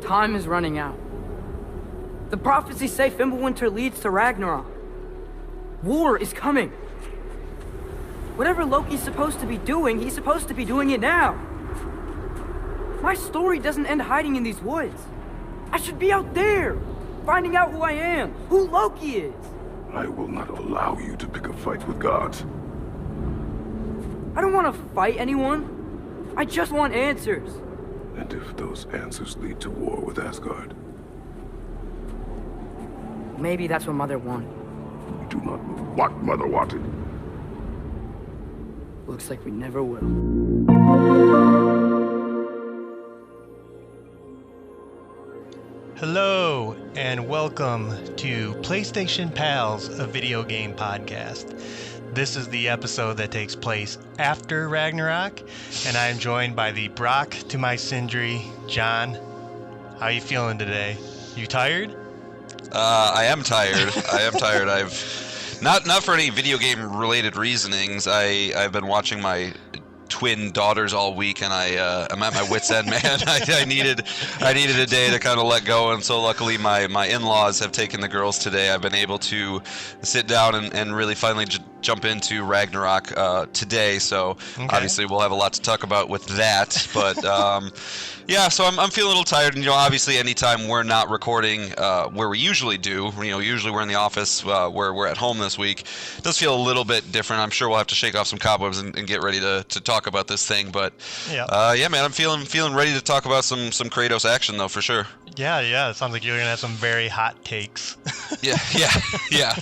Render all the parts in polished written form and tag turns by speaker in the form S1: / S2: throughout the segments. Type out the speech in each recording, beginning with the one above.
S1: Time is running out. The prophecies say Fimbulwinter leads to Ragnarok. War is coming. Whatever Loki's supposed to be doing, he's supposed to be doing it now. My story doesn't end hiding in these woods. I should be out there, finding out who I am, who Loki is.
S2: I will not allow you to pick a fight with gods.
S1: I don't want to fight anyone. I just want answers.
S2: And if those answers lead to war with Asgard?
S1: Maybe that's what Mother wanted.
S2: We do not know what Mother wanted.
S1: Looks like we never will.
S3: Hello, and welcome to PlayStation Pals, a video game podcast. This is the episode that takes place after Ragnarok, and I am joined by the Brock to my Sindri, John. How you feeling today? You tired?
S4: I am tired. I've not for any video game related reasonings. I've been watching my twin daughters all week, and I'm at my wit's end, man. I needed a day to kind of let go, and so luckily my in-laws have taken the girls today. I've been able to sit down and really finally jump into Ragnarok today, so okay. Obviously we'll have a lot to talk about with that, but yeah, so I'm feeling a little tired, and obviously anytime we're not recording where we usually do, usually we're in the office, where we're at home this week, it does feel a little bit different. I'm sure we'll have to shake off some cobwebs and get ready to talk about this thing, but yeah, man, I'm feeling ready to talk about some Kratos action though, for sure.
S3: Yeah, it sounds like you're gonna have some very hot takes. yeah.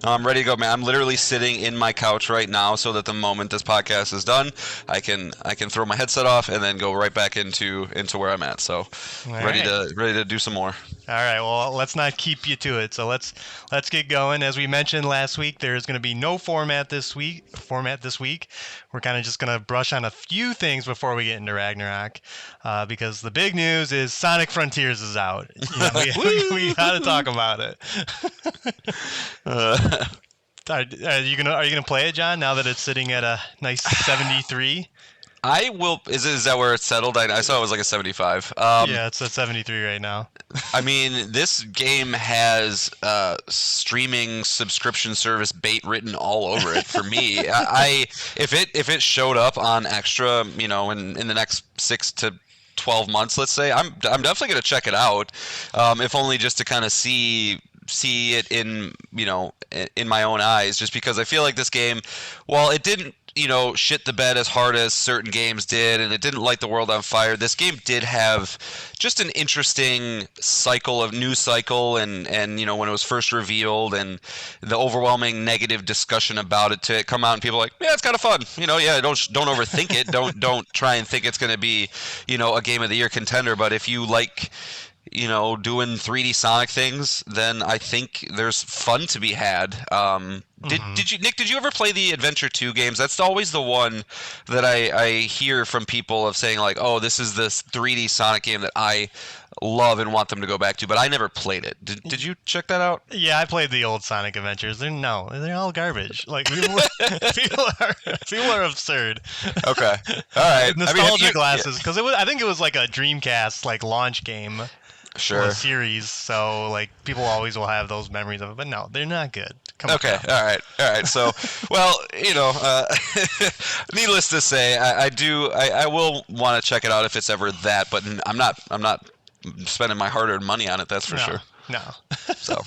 S4: I'm ready to go, man. I'm literally sitting in my couch right now so that the moment this podcast is done, I can throw my headset off and then go right back into where I'm at. So ready to do some more.
S3: All right, well, let's not keep you to it. So let's get going. As we mentioned last week, there's going to be no format this week. We're kind of just going to brush on a few things before we get into Ragnarok, because the big news is Sonic Frontiers is out. We got to talk about it. Are you gonna play it, John? Now that it's sitting at a nice 73.
S4: I will. Is that where it's settled? I saw it was like a 75.
S3: Yeah, it's at 73 right now.
S4: I mean, this game has streaming subscription service bait written all over it for me. If it showed up on Extra, in the next 6 to 12 months, let's say, I'm definitely gonna check it out, if only just to kind of see it in my own eyes, just because I feel like this game, while it didn't shit the bed as hard as certain games did, and it didn't light the world on fire, this game did have just an interesting news cycle, and when it was first revealed, and the overwhelming negative discussion about it to come out, and people were like, yeah, it's kind of fun, don't overthink it, don't try and think it's going to be a game of the year contender, but if you like doing 3D Sonic things, then I think there's fun to be had. Did you ever play the Adventure 2 games? That's always the one that I hear from people of saying like, oh, this is this 3D Sonic game that I love and want them to go back to, but I never played it. Did you check that out?
S3: Yeah, I played the old Sonic Adventures. They're all garbage. Like people are absurd.
S4: Okay, all right.
S3: Nostalgia glasses, because I think it was like a Dreamcast like launch game.
S4: Sure.
S3: A series, so like people always will have those memories of it, but no, they're not good.
S4: Okay, all right. So, well, needless to say, I will want to check it out if it's ever that, but I'm not spending my hard-earned money on it. That's for sure.
S3: No.
S4: So,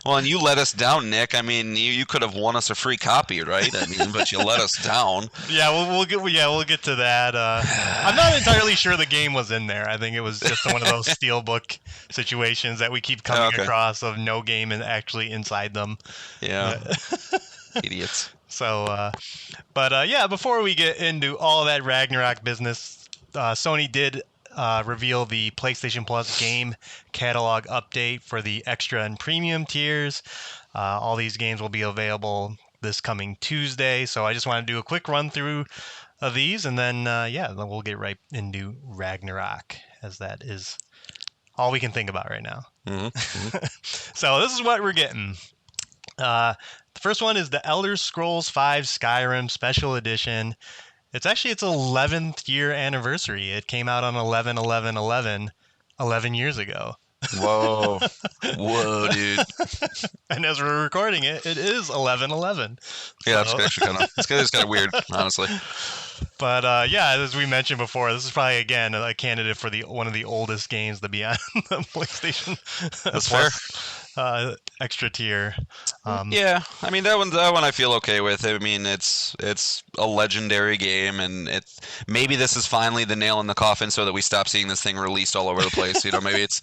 S4: well, and you let us down, Nick. I mean, you could have won us a free copy, right? I mean, but you let us down.
S3: Yeah, we'll get to that. I'm not entirely sure the game was in there. I think it was just one of those steelbook situations that we keep coming across of no game and actually inside them.
S4: Yeah. Idiots.
S3: So, but before we get into all that Ragnarok business, Sony did reveal the PlayStation Plus game catalog update for the extra and premium tiers. All these games will be available this coming Tuesday, so I just want to do a quick run through of these, and then then we'll get right into Ragnarok, as that is all we can think about right now.
S4: Mm-hmm.
S3: So this is what we're getting. The first one is the Elder Scrolls V Skyrim Special Edition. It's actually its 11th year anniversary. It came out on 11/11/11, 11 years ago.
S4: Whoa. Whoa, dude.
S3: And as we're recording it, it is 11/11.
S4: Yeah,
S3: So-
S4: that's actually it's kind of weird, honestly.
S3: But yeah, as we mentioned before, this is probably again a candidate for one of the oldest games to be on the PlayStation
S4: That's
S3: Plus, extra tier.
S4: Yeah, I mean that one I feel okay with. I mean it's a legendary game, and maybe this is finally the nail in the coffin so that we stop seeing this thing released all over the place. Maybe it's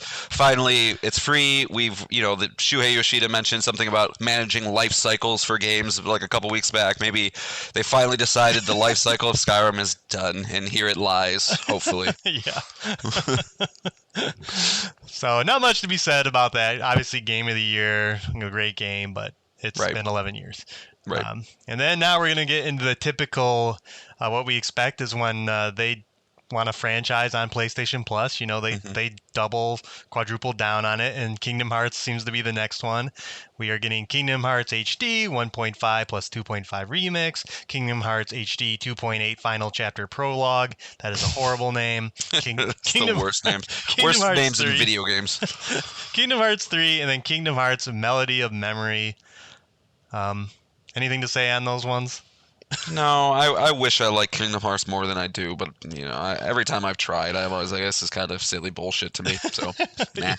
S4: free. The Shuhei Yoshida mentioned something about managing life cycles for games like a couple weeks back. Maybe they finally decided the life cycle of Skyrim is done, and here it lies. Hopefully.
S3: Yeah. So not much to be said about that. Obviously, game of the year, a great game, but it's
S4: Right.
S3: been 11 years.
S4: Right.
S3: And then now we're gonna get into the typical. What we expect is when they want a franchise on PlayStation Plus. They double, quadruple down on it, and Kingdom Hearts seems to be the next one. We are getting Kingdom Hearts HD 1.5 plus 2.5 Remix, Kingdom Hearts HD 2.8 Final Chapter Prologue. That is a horrible name.
S4: It's the worst names.
S3: Kingdom
S4: Worst
S3: Hearts
S4: names
S3: 3.
S4: in video games.
S3: Kingdom Hearts 3, and then Kingdom Hearts Melody of Memory. Anything to say on those ones?
S4: No, I wish I liked Kingdom Hearts more than I do, but every time I've tried, I'm always like, this is kind of silly bullshit to me. So, nah.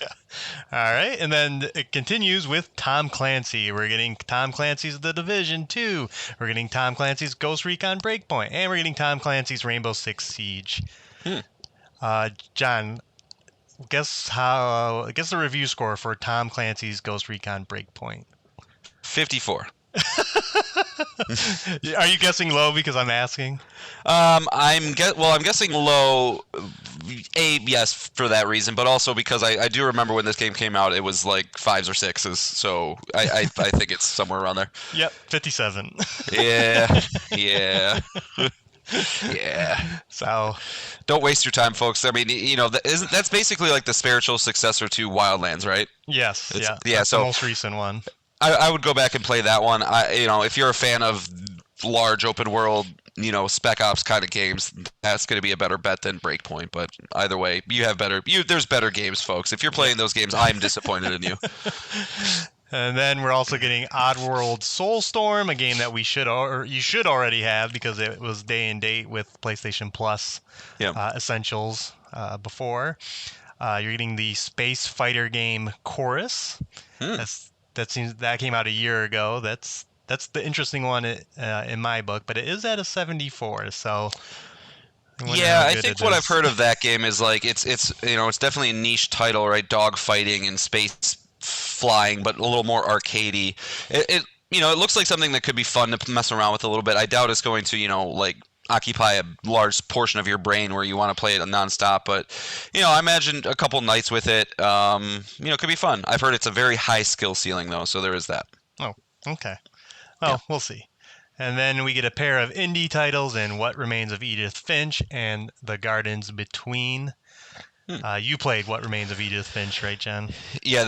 S3: All right, and then it continues with Tom Clancy. We're getting Tom Clancy's The Division 2. We're getting Tom Clancy's Ghost Recon Breakpoint, and we're getting Tom Clancy's Rainbow Six Siege. John, guess the review score for Tom Clancy's Ghost Recon Breakpoint.
S4: 54.
S3: Are you guessing low because I'm asking?
S4: I'm guessing low. Yes, for that reason, but also because I do remember when this game came out, it was like 5s or 6s, so I think it's somewhere around there.
S3: Yep, 57.
S4: Yeah, yeah. Yeah.
S3: So,
S4: don't waste your time, folks. I mean, that's basically like the spiritual successor to Wildlands, right?
S3: yes,
S4: Yeah.
S3: that's
S4: So
S3: the most recent one.
S4: I would go back and play that one. If you're a fan of large open world, Spec Ops kind of games, that's going to be a better bet than Breakpoint. But either way, there's better games, folks. If you're playing those games, I'm disappointed in you.
S3: And then we're also getting Oddworld Soulstorm, a game that you should already have because it was day and date with PlayStation Plus Essentials before. You're getting the space fighter game Chorus. That came out a year ago. That's the interesting one in my book, but it is at a 74. So
S4: yeah, I think what I've heard of that game is like it's definitely a niche title, right? Dog fighting and space flying, but a little more arcadey. It looks like something that could be fun to mess around with a little bit. I doubt it's going to occupy a large portion of your brain where you want to play it nonstop. But I imagine a couple nights with it, it could be fun. I've heard it's a very high skill ceiling though, so there is that.
S3: Oh, okay. Well, we'll see. And then we get a pair of indie titles in What Remains of Edith Finch and The Gardens Between. You played What Remains of Edith Finch, right, Jen?
S4: Yeah,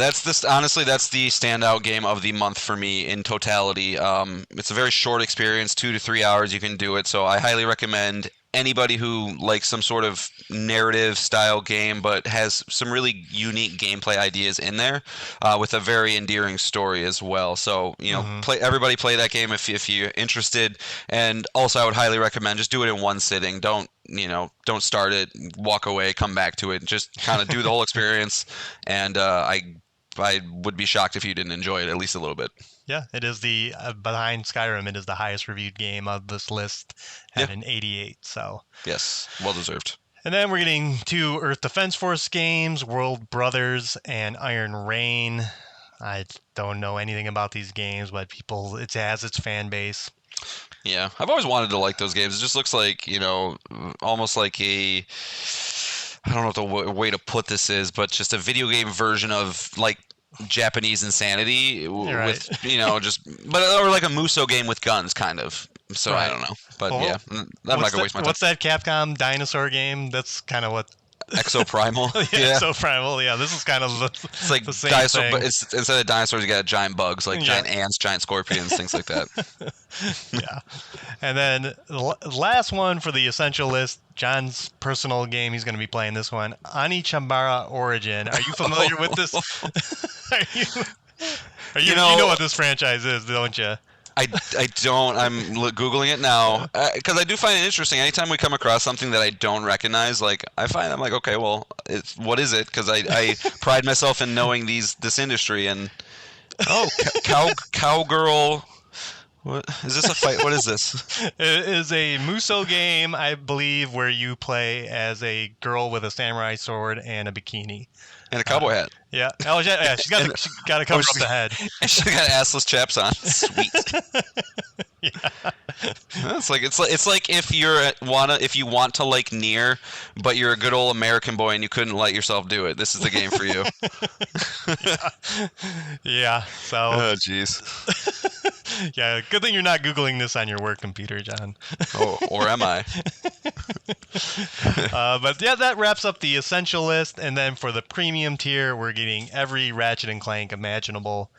S4: honestly, that's the standout game of the month for me in totality. It's a very short experience, 2 to 3 hours you can do it, so I highly recommend anybody who likes some sort of narrative style game but has some really unique gameplay ideas in there with a very endearing story as well. So everybody play that game if you're interested. And also I would highly recommend just do it in one sitting. Don't start it, walk away, come back to it, just kind of do the whole experience. And I would be shocked if you didn't enjoy it at least a little bit.
S3: Yeah, it is behind Skyrim, it is the highest reviewed game of this list at an 88. So
S4: yes, well deserved.
S3: And then we're getting 2 Earth Defense Force games, World Brothers and Iron Rain. I don't know anything about these games, but it has its fan base.
S4: Yeah, I've always wanted to like those games. It just looks like, almost like I don't know what the way to put this is, but just a video game version of like Japanese Insanity with, or like a Muso game with guns, kind of. So right. I don't know, but I'm not gonna waste my time.
S3: What's that Capcom dinosaur game? That's kind of what
S4: Exoprimal.
S3: Yeah, so primal. Yeah, this is kind of
S4: It's like
S3: the same
S4: dinosaur,
S3: thing.
S4: but instead of dinosaurs, you got giant bugs, like giant ants, giant scorpions, things like that.
S3: Yeah. And then the last one for the essential list, John's personal game. He's going to be playing this one, Ani Chambara Origin. Are you familiar with this? You know what this franchise is, don't you?
S4: I don't. I'm Googling it now because I do find it interesting. Anytime we come across something that I don't recognize, like I find I'm like, okay, well, what is it? Because I pride myself in knowing this industry and cowgirl. What is this a fight? What is this?
S3: It is a Muso game, I believe, where you play as a girl with a samurai sword and a bikini.
S4: And a cowboy hat.
S3: Yeah. Oh, yeah. She's got to cover up the head.
S4: And she's got assless chaps on. Sweet.
S3: Yeah.
S4: It's like if you want to like Nier, but you're a good old American boy and you couldn't let yourself do it. This is the game for you.
S3: Yeah. So.
S4: Oh, jeez.
S3: Yeah. Good thing you're not Googling this on your work computer, John.
S4: Oh, or am I?
S3: But yeah, that wraps up the essential list. And then for the premium tier, we're getting every Ratchet and Clank imaginable.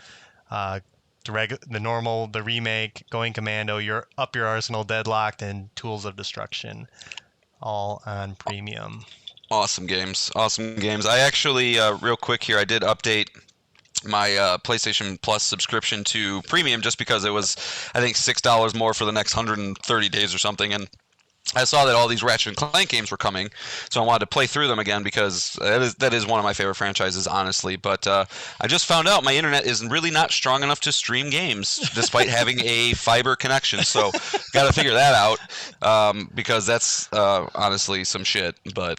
S3: The normal, the remake, Going Commando, your Up Your Arsenal, Deadlocked, and Tools of Destruction, all on premium.
S4: Awesome games. I actually, real quick here, I did update my PlayStation Plus subscription to premium just because it was, I think, $6 more for the next 130 days or something, and I saw that all these Ratchet and Clank games were coming, so I wanted to play through them again because that is one of my favorite franchises, honestly. But I just found out my internet is really not strong enough to stream games, despite having a fiber connection. So got to figure that out because that's honestly some shit. But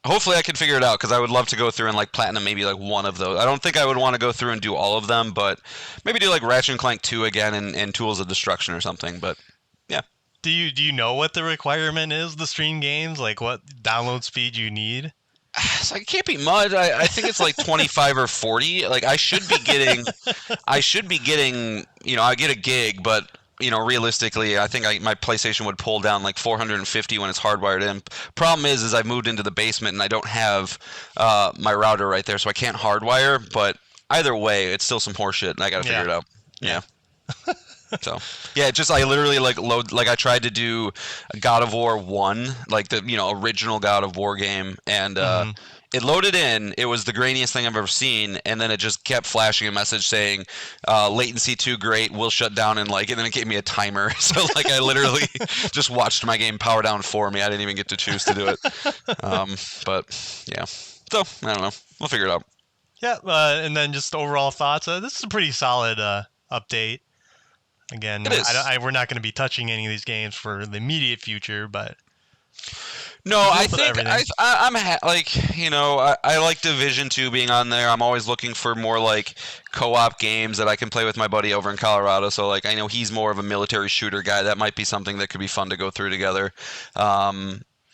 S4: hopefully I can figure it out because I would love to go through and like platinum maybe like one of those. I don't think I would want to go through and do all of them, but maybe do like Ratchet and Clank 2 again and Tools of Destruction or something. But yeah.
S3: Do you know what the requirement is to stream games? Like what download speed you need?
S4: So it can't be much. I think it's like 25 or 40. Like I should be getting, I get a gig, but realistically, I think my PlayStation would pull down like 450 when it's hardwired in. Problem is I moved into the basement and I don't have my router right there, so I can't hardwire. But either way, it's still some horseshit, and I gotta figure it out. Yeah. So yeah, I literally I tried to do God of War 1, like the original God of War game, and it loaded in. It was the grainiest thing I've ever seen, and then it just kept flashing a message saying latency too great, will shut down and then it gave me a timer. So I literally just watched my game power down for me. I didn't even get to choose to do it. But yeah, so I don't know. We'll figure it out.
S3: Yeah, and then just overall thoughts. This is a pretty solid update. Again, we're not going to be touching any of these games for the immediate future, but
S4: no, I think I like Division 2 being on there. I'm always looking for more like co-op games that I can play with my buddy over in Colorado. So I know he's more of a military shooter guy. That might be something that could be fun to go through together.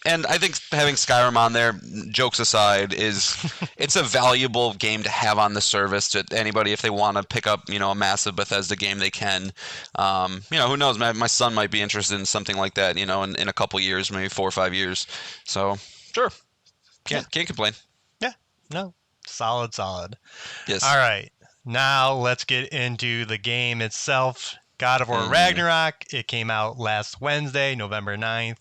S4: And I think having Skyrim on there, jokes aside, it's a valuable game to have on the service to anybody if they want to pick up, a massive Bethesda game, they can. Who knows? My son might be interested in something like that, in a couple years, maybe 4 or 5 years. So sure, can't complain.
S3: Yeah, no, solid.
S4: Yes.
S3: All right, now let's get into the game itself. God of War Ragnarok. It came out last Wednesday, November 9th.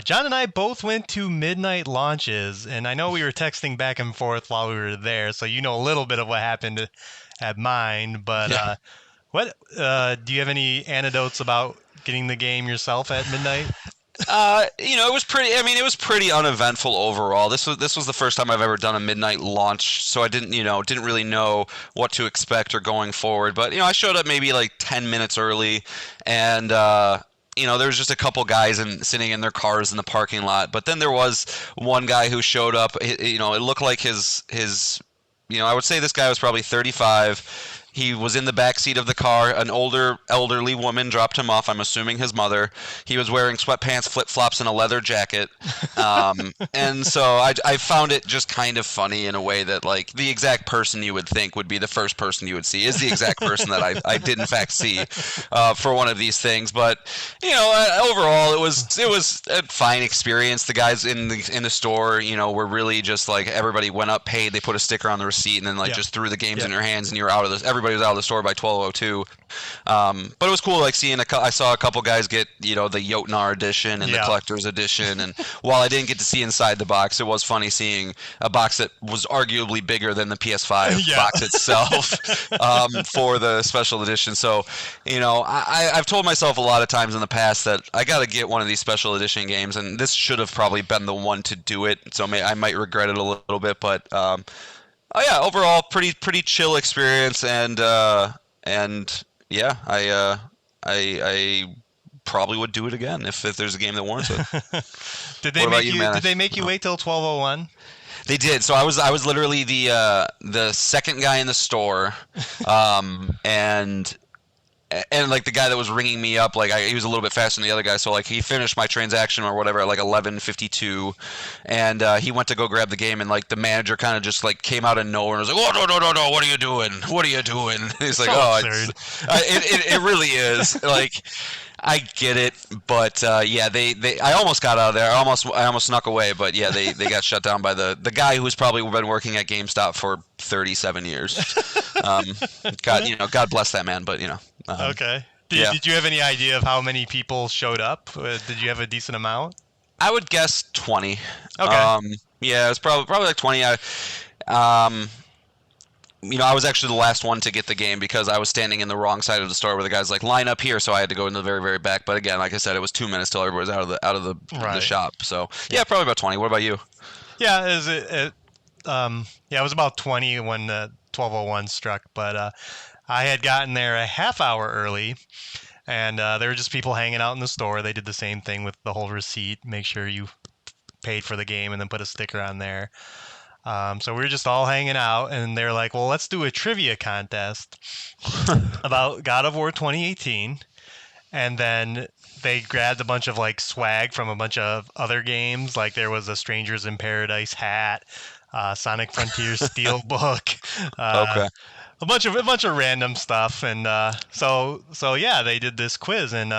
S3: John and I both went to midnight launches, and I know we were texting back and forth while we were there, so you know a little bit of what happened at mine. But what do you have any anecdotes about getting the game yourself at midnight?
S4: It was pretty. I mean, it was pretty uneventful overall. This was the first time I've ever done a midnight launch, so I didn't really know what to expect or going forward. But I showed up maybe like 10 minutes early, and there was just a couple guys sitting in their cars in the parking lot. But then there was one guy who showed up. It looked like his I would say this guy was probably 35. He was in the back seat of the car. An elderly woman dropped him off. I'm assuming his mother. He was wearing sweatpants, flip flops, and a leather jacket. And so I found it just kind of funny in a way that like the exact person you would think would be the first person you would see is the exact person that I did in fact see for one of these things. But overall it was a fine experience. The guys in the store, were really just like everybody went up, paid, they put a sticker on the receipt, and then just threw the games in your hands, and you were out of this. Everybody was out of the store by 12:02. But it was cool, like seeing I saw a couple guys get the Jotnar edition and the collector's edition, and while I didn't get to see inside the box, it was funny seeing a box that was arguably bigger than the PS5 box itself for the special edition. So I've told myself a lot of times in the past that I got to get one of these special edition games, and this should have probably been the one to do it. So I might regret it a little bit, but overall pretty chill experience, and I probably would do it again if there's a game that warrants it.
S3: Did they make you wait till 12:01?
S4: They did. So I was literally the second guy in the store, and like the guy that was ringing me up, like he was a little bit faster than the other guy, so like he finished my transaction or whatever at like 11:52, and he went to go grab the game, and like the manager kind of just like came out of nowhere and was like, "Oh no, what are you doing? What are you doing?" He's like, it really is like. I get it, but I almost got out of there. I almost snuck away, but yeah, they got shut down by the guy who's probably been working at GameStop for 37 years. God bless that man, but
S3: Okay. Did you have any idea of how many people showed up? Did you have a decent amount?
S4: I would guess 20.
S3: Okay.
S4: Yeah, it's probably like 20. I was actually the last one to get the game because I was standing in the wrong side of the store where the guy's like, line up here, so I had to go into the very, very back. But again, like I said, it was 2 minutes till everybody was out of the shop. So yeah, probably about 20. What about you?
S3: Yeah, it was about 20 when 12:01 struck, but I had gotten there a half hour early, and there were just people hanging out in the store. They did the same thing with the whole receipt, make sure you paid for the game, and then put a sticker on there. So we were just all hanging out, and they're like, well, let's do a trivia contest about God of War 2018. And then they grabbed a bunch of like swag from a bunch of other games. Like there was a Strangers in Paradise hat, Sonic Frontiers Steelbook,
S4: Okay.
S3: a bunch of random stuff. And so yeah, they did this quiz, and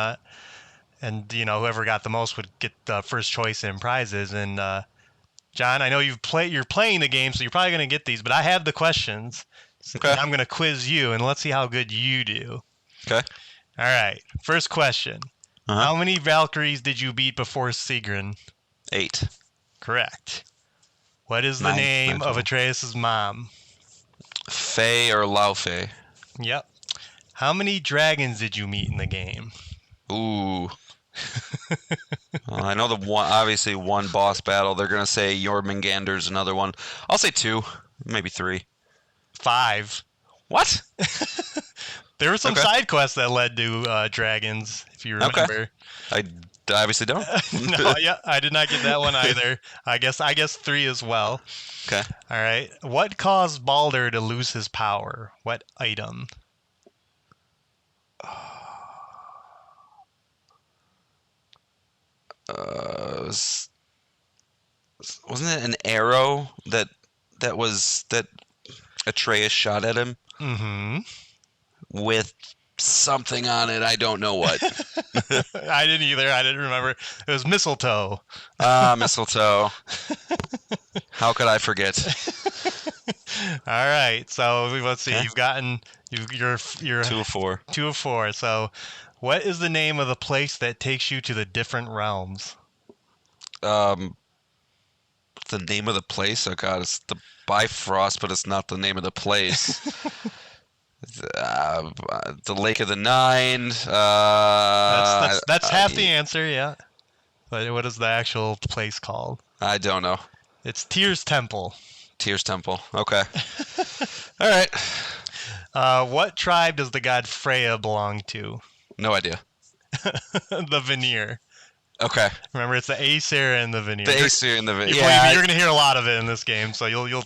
S3: whoever got the most would get the first choice in prizes. And John, I know you're playing the game, so you're probably going to get these, but I have the questions.
S4: Okay.
S3: I'm going to quiz you, and let's see how good you do.
S4: Okay.
S3: All right. First question.
S4: Uh-huh.
S3: How many Valkyries did you beat before Sigrun?
S4: 8.
S3: Correct. What is the name of Atreus' mom?
S4: Faye or Laufey?
S3: Yep. How many dragons did you meet in the game?
S4: Ooh. I know obviously one boss battle. They're going to say Jormungandr's another one. I'll say 2, maybe 3.
S3: 5.
S4: What?
S3: There were some side quests that led to dragons, if you remember.
S4: Okay. I obviously don't.
S3: No, yeah, I did not get that one either. I guess 3 as well.
S4: Okay.
S3: All right. What caused Baldur to lose his power? What item?
S4: Wasn't it an arrow that Atreus shot at him?
S3: Mm-hmm.
S4: With something on it. I don't know what.
S3: I didn't either. I didn't remember. It was mistletoe.
S4: Mistletoe. How could I forget?
S3: All right. So let's see.
S4: Okay.
S3: You're
S4: 2 of 4.
S3: 2 of 4. So, what is the name of the place that takes you to the different realms?
S4: The name of the place? Oh God, it's the Bifrost, but it's not the name of the place. The Lake of the Nine.
S3: That's half the answer, yeah. But what is the actual place called?
S4: I don't know.
S3: It's Tyr's Temple.
S4: Tyr's Temple. Okay. All right.
S3: What tribe does the god Freya belong to?
S4: No idea.
S3: The Vanir.
S4: Okay.
S3: Remember, it's the Aesir and the Veneer.
S4: The Aesir and the
S3: Believe me,
S4: yeah.
S3: you're gonna hear a lot of it in this game, so you'll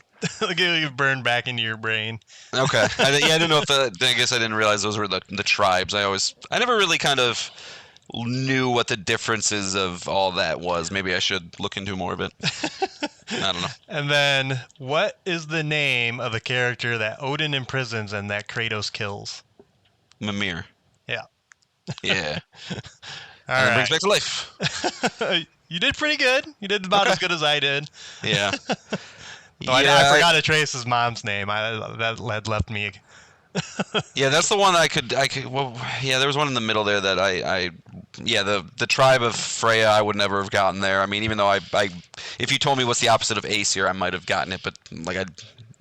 S3: get burned back into your brain.
S4: Okay. I didn't know if I guess I didn't realize those were the tribes. I never really kind of knew what the differences of all that was. Maybe I should look into more of it. I don't know.
S3: And then, what is the name of the character that Odin imprisons and that Kratos kills?
S4: Mimir.
S3: Yeah.
S4: Yeah.
S3: All
S4: And then
S3: right.
S4: brings back to life.
S3: You did pretty good. You did about
S4: Okay.
S3: as good as I did.
S4: Yeah.
S3: Though I forgot to trace his mom's name. That left me.
S4: Yeah, that's the one I could. Well, yeah, there was one in the middle there that yeah, the tribe of Freya, I would never have gotten there. I mean, even though if you told me what's the opposite of Aesir, I might have gotten it, but like I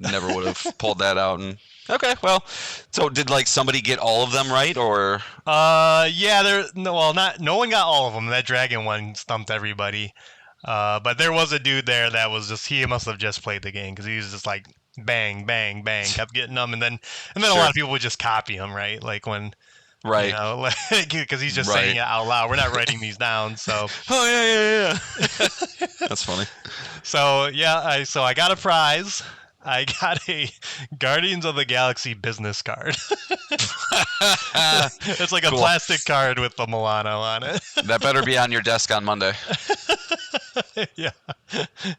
S4: never would have pulled that out. And okay, well, so did like somebody get all of them right, or?
S3: Yeah, no one got all of them. That dragon one stumped everybody. But there was a dude there that was he must have just played the game because he was just like bang, bang, bang, kept getting them, and then a
S4: Sure.
S3: lot of people would just copy him, right? Like when,
S4: Right.
S3: you know, like because he's just
S4: Right.
S3: saying it out loud. We're not writing these down, so.
S4: Oh yeah. That's funny.
S3: So yeah, so I got a prize. I got a Guardians of the Galaxy business card. It's like a
S4: Cool.
S3: plastic card with the Milano on it.
S4: That better be on your desk on Monday.
S3: Yeah,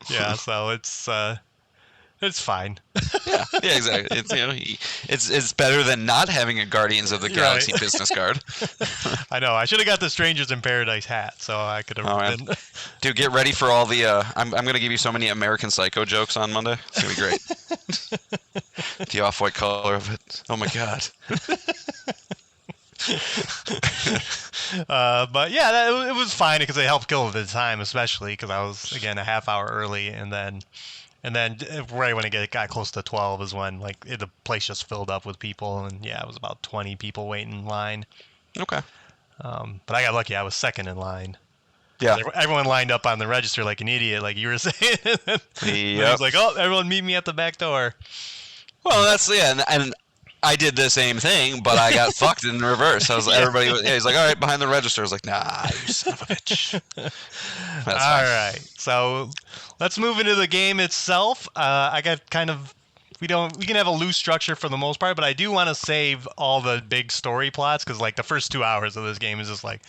S3: yeah. So it's fine.
S4: Yeah, exactly. It's better than not having a Guardians of the Galaxy
S3: Right.
S4: business card.
S3: I know. I should have got the Strangers in Paradise hat, so I could have
S4: Oh, man.
S3: been.
S4: Dude, get ready for all the. I'm gonna give you so many American Psycho jokes on Monday. It's gonna be great. The off-white color of it. Oh my god.
S3: But yeah, it was fine because it helped kill the time, especially because I was again a half hour early, and then right when it got close to 12 is when the place just filled up with people, and yeah, it was about 20 people waiting in line.
S4: Okay.
S3: But I got lucky; I was second in line.
S4: Yeah.
S3: Everyone lined up on the register like an idiot, like you were saying. I
S4: Yep.
S3: was like, "Oh, everyone meet me at the back door."
S4: Well, that's and I did the same thing, but I got fucked in reverse. I was he's like, all right, behind the register. I was like, nah, you son of a bitch. That's
S3: All
S4: fine.
S3: right, so let's move into the game itself. I got we can have a loose structure for the most part, but I do want to save all the big story plots because like the first 2 hours of this game is just like,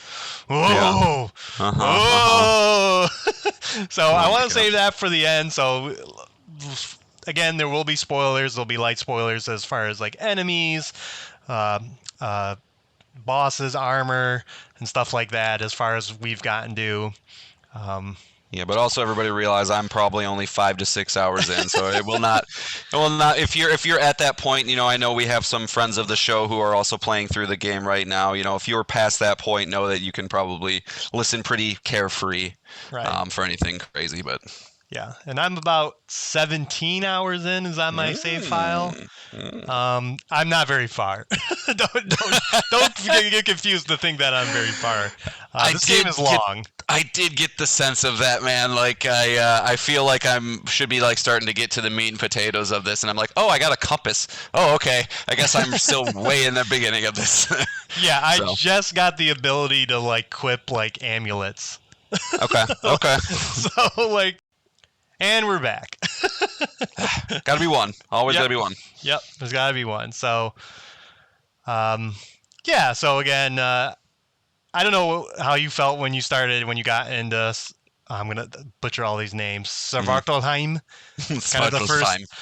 S3: whoa, whoa. So I want to save that for the end. So again, there will be spoilers. There'll be light spoilers as far as like enemies, bosses, armor, and stuff like that. As far as we've gotten to.
S4: Yeah, but also everybody realize I'm probably only 5 to 6 hours in, so it will not. If you're at that point, I know we have some friends of the show who are also playing through the game right now. If you were past that point, know that you can probably listen pretty carefree,
S3: Right.
S4: for anything crazy. But
S3: Yeah, and I'm about 17 hours in is on my save file. I'm not very far. don't get confused to think that I'm very far. This game is long.
S4: I did get the sense of that, man. Like I feel like should be like starting to get to the meat and potatoes of this, and I'm like, oh, I got a compass. Oh, okay. I guess I'm still way in the beginning of this.
S3: Yeah, I
S4: So.
S3: just got the ability to equip amulets.
S4: Okay. Okay.
S3: So and we're back.
S4: Gotta be one. Always
S3: Yep.
S4: gotta be one.
S3: Yep, there's got to be one. So, yeah. So again, I don't know how you felt when you got into. I'm gonna butcher all these names. Svartalheim, kind of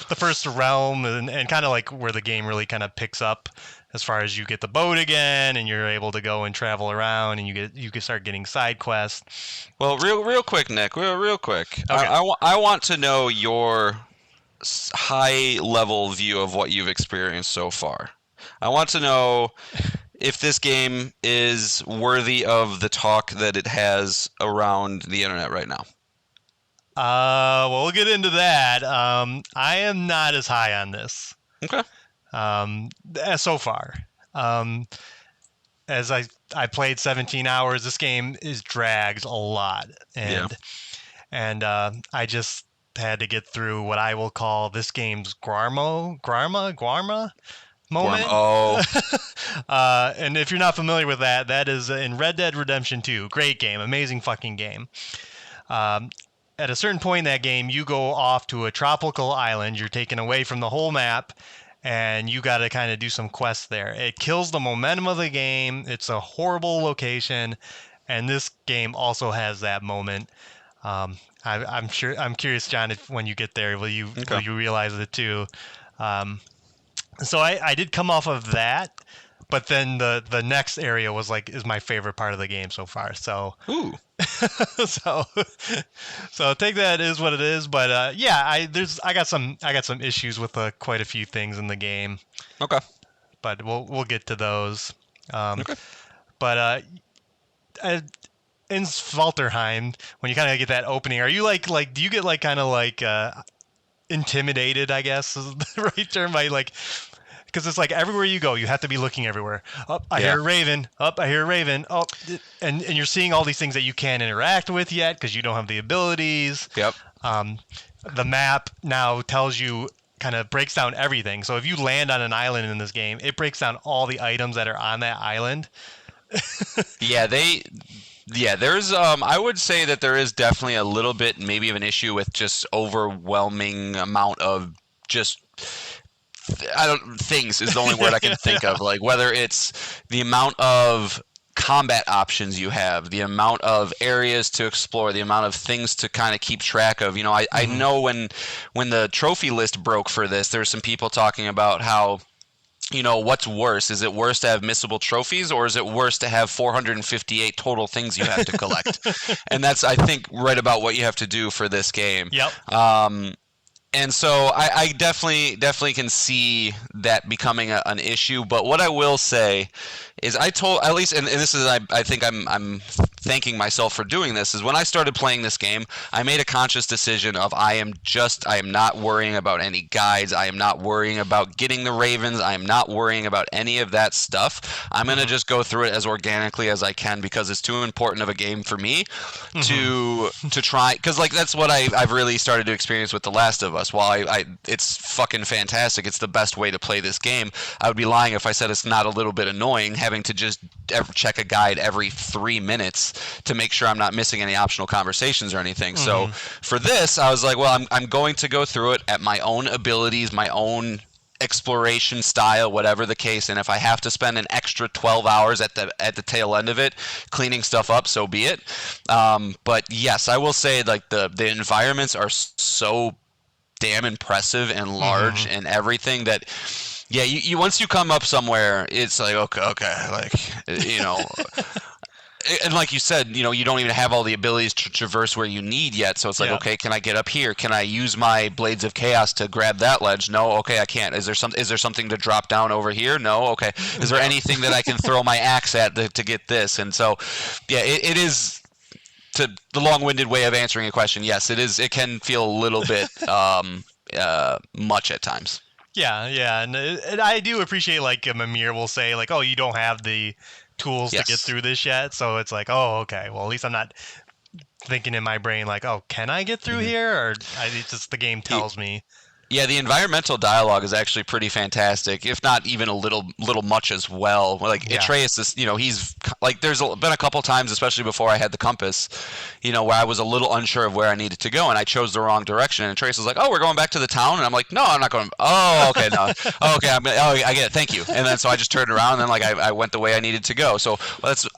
S3: the first realm, and kind of where the game really kind of picks up as far as you get the boat again, and you're able to go and travel around, and you can start getting side quests.
S4: Well, real quick, Nick. Real quick.
S3: Okay.
S4: I want to know your high level view of what you've experienced so far. I want to know if this game is worthy of the talk that it has around the internet right now.
S3: Well, we'll get into that. I am not as high on this.
S4: Okay.
S3: So far. As I played 17 hours, this game drags a lot, and I just had to get through what I will call this game's Guarma, moment.
S4: Oh,
S3: And if you're not familiar with that, that is in Red Dead Redemption 2. Great game, amazing fucking game. At a certain point in that game, you go off to a tropical island. You're taken away from the whole map, and you got to kind of do some quests there. It kills the momentum of the game. It's a horrible location, and this game also has that moment. I'm sure. I'm curious, John, if when you get there, will you realize it too? So I did come off of that, but then the next area was is my favorite part of the game so far. So
S4: ooh.
S3: so take that as what it is. But yeah, I got some issues with quite a few things in the game.
S4: Okay.
S3: But we'll get to those.
S4: Okay.
S3: But in Svartalfheim, when you kind of get that opening, are you do you get kind of intimidated, I guess is the right term, by because it's everywhere you go, you have to be looking everywhere. Up, I hear a raven. Up, I hear a raven. Oh, and you're seeing all these things that you can't interact with yet because you don't have the abilities.
S4: Yep.
S3: The map now tells you, kind of breaks down everything. So if you land on an island in this game, it breaks down all the items that are on that island.
S4: Yeah, there's I would say that there is definitely a little bit maybe of an issue with just overwhelming amount of just things is the only word I can think of. Whether it's the amount of combat options you have, the amount of areas to explore, the amount of things to kind of keep track of. I know when the trophy list broke for this, there were some people talking about how, what's worse? Is it worse to have missable trophies, or is it worse to have 458 total things you have to collect? And that's, I think, right about what you have to do for this game.
S3: Yep.
S4: And so I definitely can see that becoming an issue. But what I will say is at least, and this is, I think I'm thanking myself for doing this, is when I started playing this game, I made a conscious decision of I am not worrying about any guides. I am not worrying about getting the ravens. I am not worrying about any of that stuff. I'm going to just go through it as organically as I can because it's too important of a game for me to try, because that's what I've really started to experience with The Last of Us. While it's fucking fantastic, it's the best way to play this game, I would be lying if I said it's not a little bit annoying having to just check a guide every 3 minutes to make sure I'm not missing any optional conversations or anything. So for this, I was like, well, I'm going to go through it at my own abilities, my own exploration style, whatever the case, and if I have to spend an extra 12 hours at the tail end of it cleaning stuff up, so be it. But yes, I will say the environments are so damn impressive and large and everything that you once you come up somewhere, it's okay, and like you said, you don't even have all the abilities to traverse where you need yet. So it's okay, can I get up here? Can I use my Blades of Chaos to grab that ledge? No, okay, I can't. Is there something to drop down over here? No, okay. Is there anything that I can throw my axe at to get this? And so, it is, to the long-winded way of answering a question. Yes, it is. It can feel a little bit much at times.
S3: Yeah, and I do appreciate Mimir will say oh, you don't have the tools to get through this yet, so it's oh, okay, well, at least I'm not thinking in my brain oh, can I get through here, or it's just the game tells me.
S4: Yeah, the environmental dialogue is actually pretty fantastic, if not even a little much as well. Atreus is, he's there's been a couple times, especially before I had the compass, where I was a little unsure of where I needed to go, and I chose the wrong direction. And Atreus was like, "Oh, we're going back to the town," and I'm like, "No, I'm not going." Oh, okay, no, oh, okay, I get it. Thank you. And then so I just turned around, and then I went the way I needed to go. So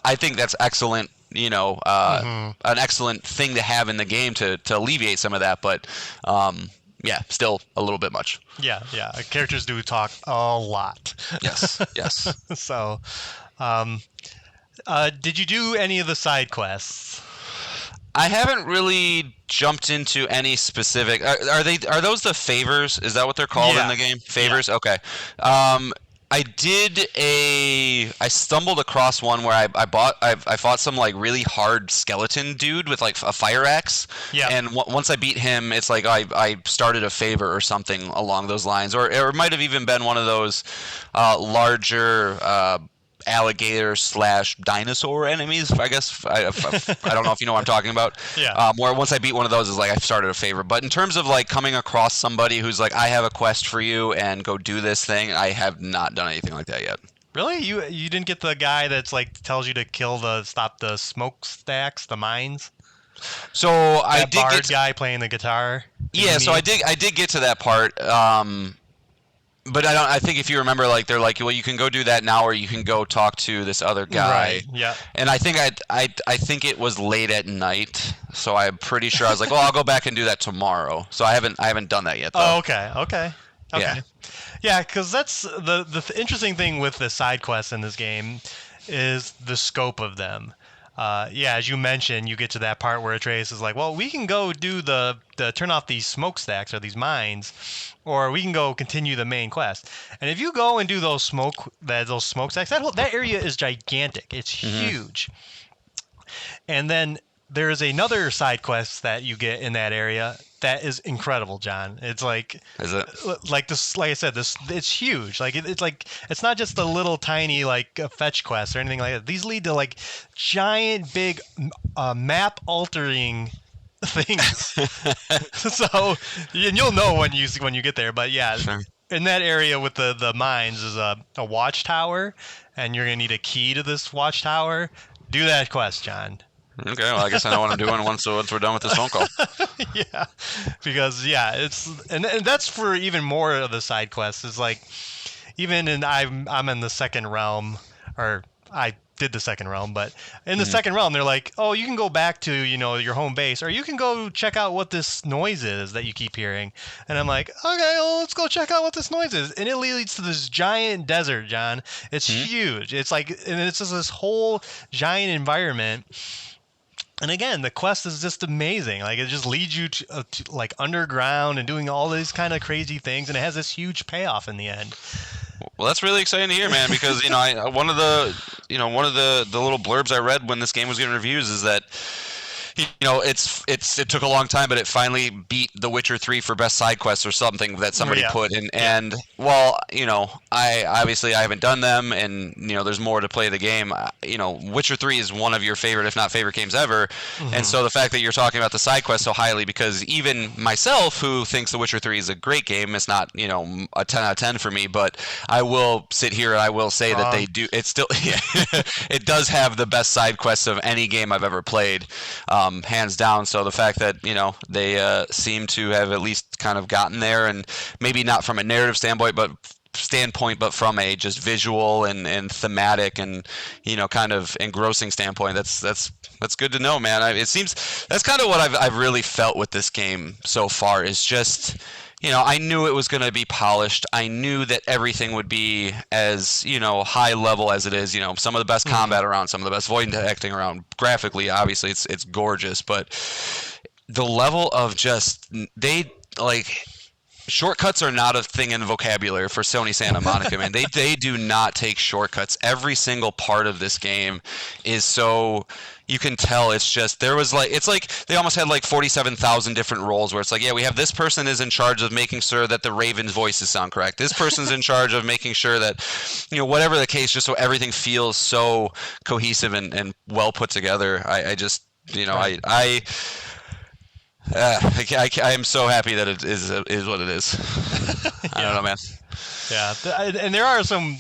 S4: I think that's excellent. An excellent thing to have in the game to alleviate some of that, but. Yeah, still a little bit much.
S3: Yeah. Characters do talk a lot.
S4: Yes.
S3: So, did you do any of the side quests?
S4: I haven't really jumped into any specific. Are those the favors? Is that what they're called in the game? Favors. Yeah. Okay. I stumbled across one where I fought some really hard skeleton dude with a fire axe. Yeah. And once I beat him, it's I started a favor or something along those lines, or it might have even been one of those larger alligator / dinosaur enemies. I guess I don't know if you know what I'm talking about.
S3: Yeah.
S4: Where once I beat one of those is like I started a favorite. But in terms of like coming across somebody who's like, I have a quest for you and go do this thing, I have not done anything like that yet.
S3: Really? You didn't get the guy that's like tells you to stop the smokestacks, the mines?
S4: So I
S3: That
S4: did get
S3: bard guy playing the guitar?
S4: yeah. So I did get to that part. But I don't. I think if you remember, like they're like, well, you can go do that now, or you can go talk to this other guy.
S3: Right. Yeah.
S4: And I think I think it was late at night, so I'm pretty sure I was like, well, I'll go back and do that tomorrow. So I haven't done that yet, though.
S3: Oh, okay. Okay.
S4: Yeah.
S3: Yeah, because that's the interesting thing with the side quests in this game is the scope of them. Yeah, as you mentioned, you get to that part where Atreus is like, "Well, we can go do the turn off these smokestacks or these mines, or we can go continue the main quest." And if you go and do those smokestacks, that area is gigantic. It's huge. And then there's another side quest that you get in that area that is incredible, John. It's like
S4: Is it?
S3: like this, like I said, this it's huge. Like it's like it's not just a little tiny like fetch quest or anything like that. These lead to like giant, big, map altering things. So and you'll know when you get there. But yeah,
S4: Sure.
S3: in that area with the mines is a watchtower, and you're gonna need a key to this watchtower. Do that quest, John.
S4: Okay. Well, I guess I know what I'm doing once we're done with this phone call.
S3: Yeah, because yeah, it's and that's for even more of the side quests. Is like even in I'm in the second realm, or I did the second realm, but in the second realm they're like, oh, you can go back to your home base, or you can go check out what this noise is that you keep hearing. And I'm like, okay, well, let's go check out what this noise is, and it leads to this giant desert, John. It's huge. It's like, and it's just this whole giant environment. And again, the quest is just amazing. Like it just leads you to like underground and doing all these kind of crazy things, and it has this huge payoff in the end.
S4: Well, that's really exciting to hear, man. Because one of the little blurbs I read when this game was getting reviews is that it took a long time, but it finally beat The Witcher 3 for best side quest or something that somebody put in. And well, I haven't done them, and there's more to play the game. Witcher 3 is one of your favorite, if not favorite, games ever. And so the fact that you're talking about the side quest so highly, because even myself, who thinks The Witcher 3 is a great game, it's not a 10 out of 10 for me, but I will sit here and I will say that they do. It's still it does have the best side quests of any game I've ever played. Hands down. So the fact that they seem to have at least kind of gotten there, and maybe not from a narrative standpoint, but from a just visual and thematic and kind of engrossing standpoint, that's good to know, man. It seems that's kind of what I've really felt with this game so far. Is just I knew it was going to be polished. I knew that everything would be as, high level as it is. Some of the best combat around, some of the best voice acting around. Graphically, obviously, it's gorgeous. But the level of shortcuts are not a thing in vocabulary for Sony Santa Monica, man. They do not take shortcuts. Every single part of this game is so... You can tell it's like they almost had like 47,000 different roles where it's like, yeah, we have this person is in charge of making sure that the Raven's voices sound correct. This person's in charge of making sure that, whatever the case, just so everything feels so cohesive and well put together. I just, I am so happy that it is what it is. I don't know, man.
S3: Yeah, and there are some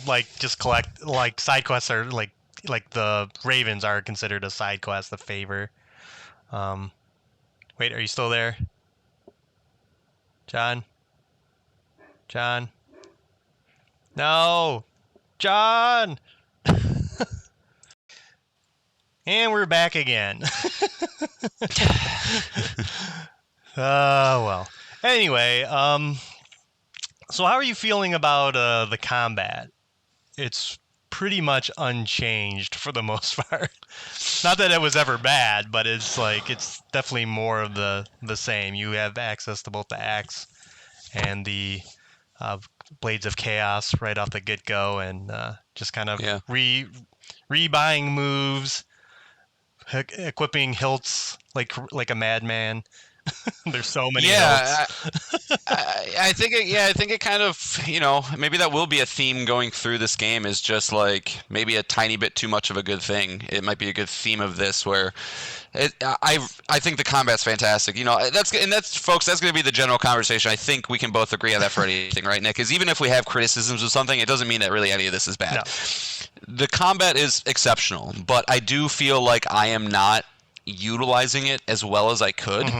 S3: side quests are like the Ravens are considered a side quest, the favor. Wait, are you still there? John? No! John! And we're back again. Well. Anyway, so how are you feeling about the combat? It's pretty much unchanged for the most part. Not that it was ever bad, but it's definitely more of the same. You have access to both the axe and the blades of chaos right off the get-go, and just kind of rebuying moves, equipping hilts like a madman. There's so many hilts.
S4: I think it kind of, maybe that will be a theme going through this game, is just like maybe a tiny bit too much of a good thing. It might be a good theme of this where I think the combat's fantastic. That's folks, that's going to be the general conversation. I think we can both agree on that for anything, right, Nick? Because even if we have criticisms of something, it doesn't mean that really any of this is bad.
S3: No.
S4: The combat is exceptional, but I do feel like I am not utilizing it as well as I could.